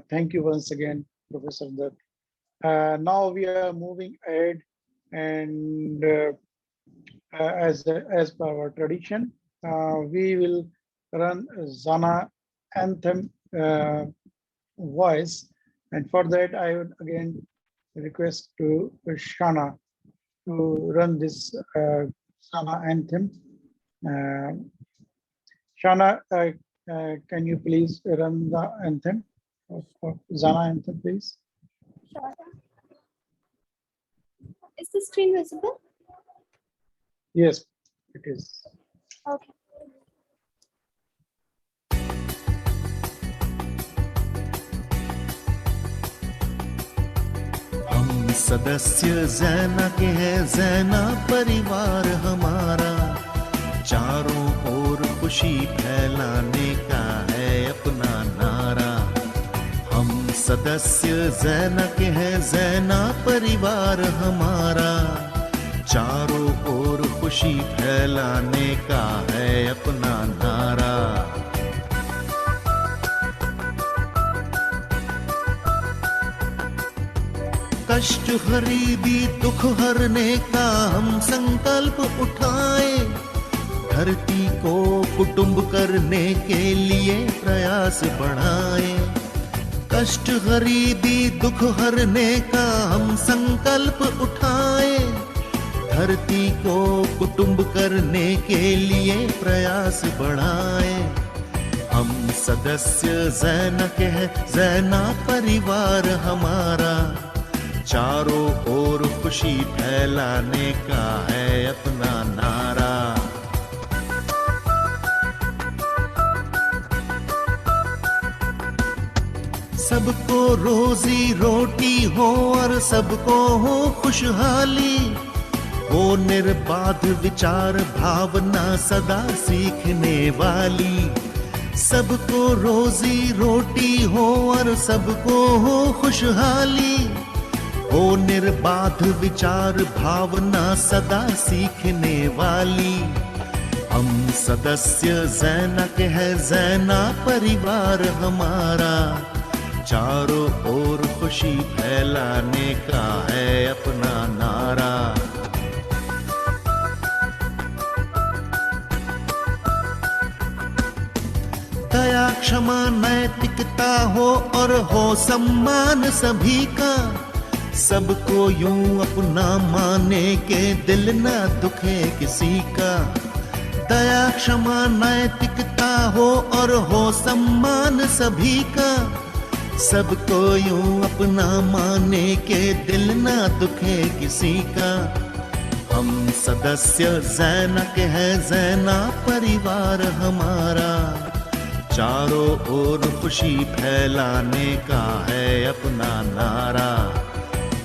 Thank you once again, Professor Dutt. Now we are moving ahead, and as per our tradition, we will run Zana anthem voice, and for that I would again request to Shana to run this Zana anthem. Uh, Shana, can you please run the anthem of Zana anthem, please? Sure. Is the screen visible? Yes, it is. Okay. हम सदस्य ज़ैना के हैं, ज़ैना परिवार हमारा, चारों ओर खुशी फैलाने का है अपना नारा। हम सदस्य ज़ैना के हैं, ज़ैना परिवार हमारा, चारों ओर खुशी फैलाने का है अपना नारा। कष्ट गरीबी दुख हरने का हम संकल्प उठाए, धरती को कुटुंब करने के लिए प्रयास बढ़ाए। कष्ट गरीबी दुख हरने का हम संकल्प उठाए, धरती को कुटुंब करने के लिए प्रयास बढ़ाए। हम सदस्य ज़ैना के हैं, ज़ैना परिवार हमारा, चारों ओर खुशी फैलाने का है अपना नारा। सबको रोजी रोटी हो और सबको हो खुशहाली, हो निर्बाध विचार भावना सदा सीखने वाली। सबको रोजी रोटी हो और सबको हो खुशहाली, हो निर्बाध विचार भावना सदा सीखने वाली। हम सदस्य ज़ैना के हैं, ज़ैना परिवार हमारा, चारों ओर खुशी फैलाने का है अपना नारा। दया क्षमा नैतिकता हो और हो सम्मान सभी का, सबको यूं अपना माने के दिल न दुखे किसी का। दया क्षमा नैतिकता हो और हो सम्मान सभी का, सबको यूं अपना माने के दिल न दुखे किसी का। हम सदस्य ज़ैना के हैं, ज़ैना परिवार हमारा, चारों ओर खुशी फैलाने का है अपना नारा।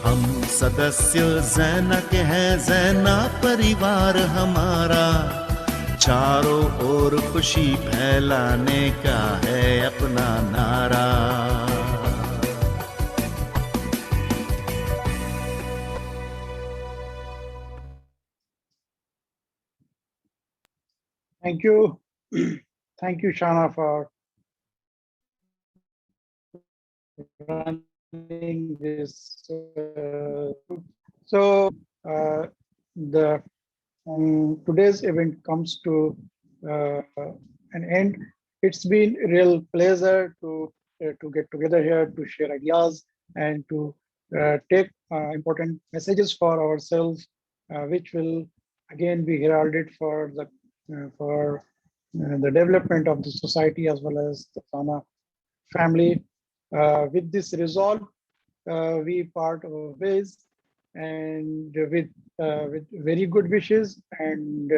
हम सदस्य ज़ैना के हैं, ज़ैना परिवार हमारा, चारों ओर खुशी फैलाने का है अपना नारा। Thank you. Thank you, Shana, for running this. The today's event comes to an end. It's been a real pleasure to get together here to share ideas and to take important messages for ourselves, which will again be heralded for the development of the society as well as the Sana family. With this resolve, we part our ways, and with very good wishes and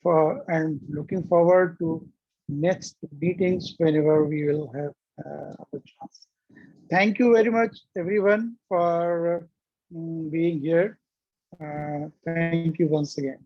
and looking forward to next meetings whenever we will have a chance. Thank you very much, everyone, for being here. Thank you once again.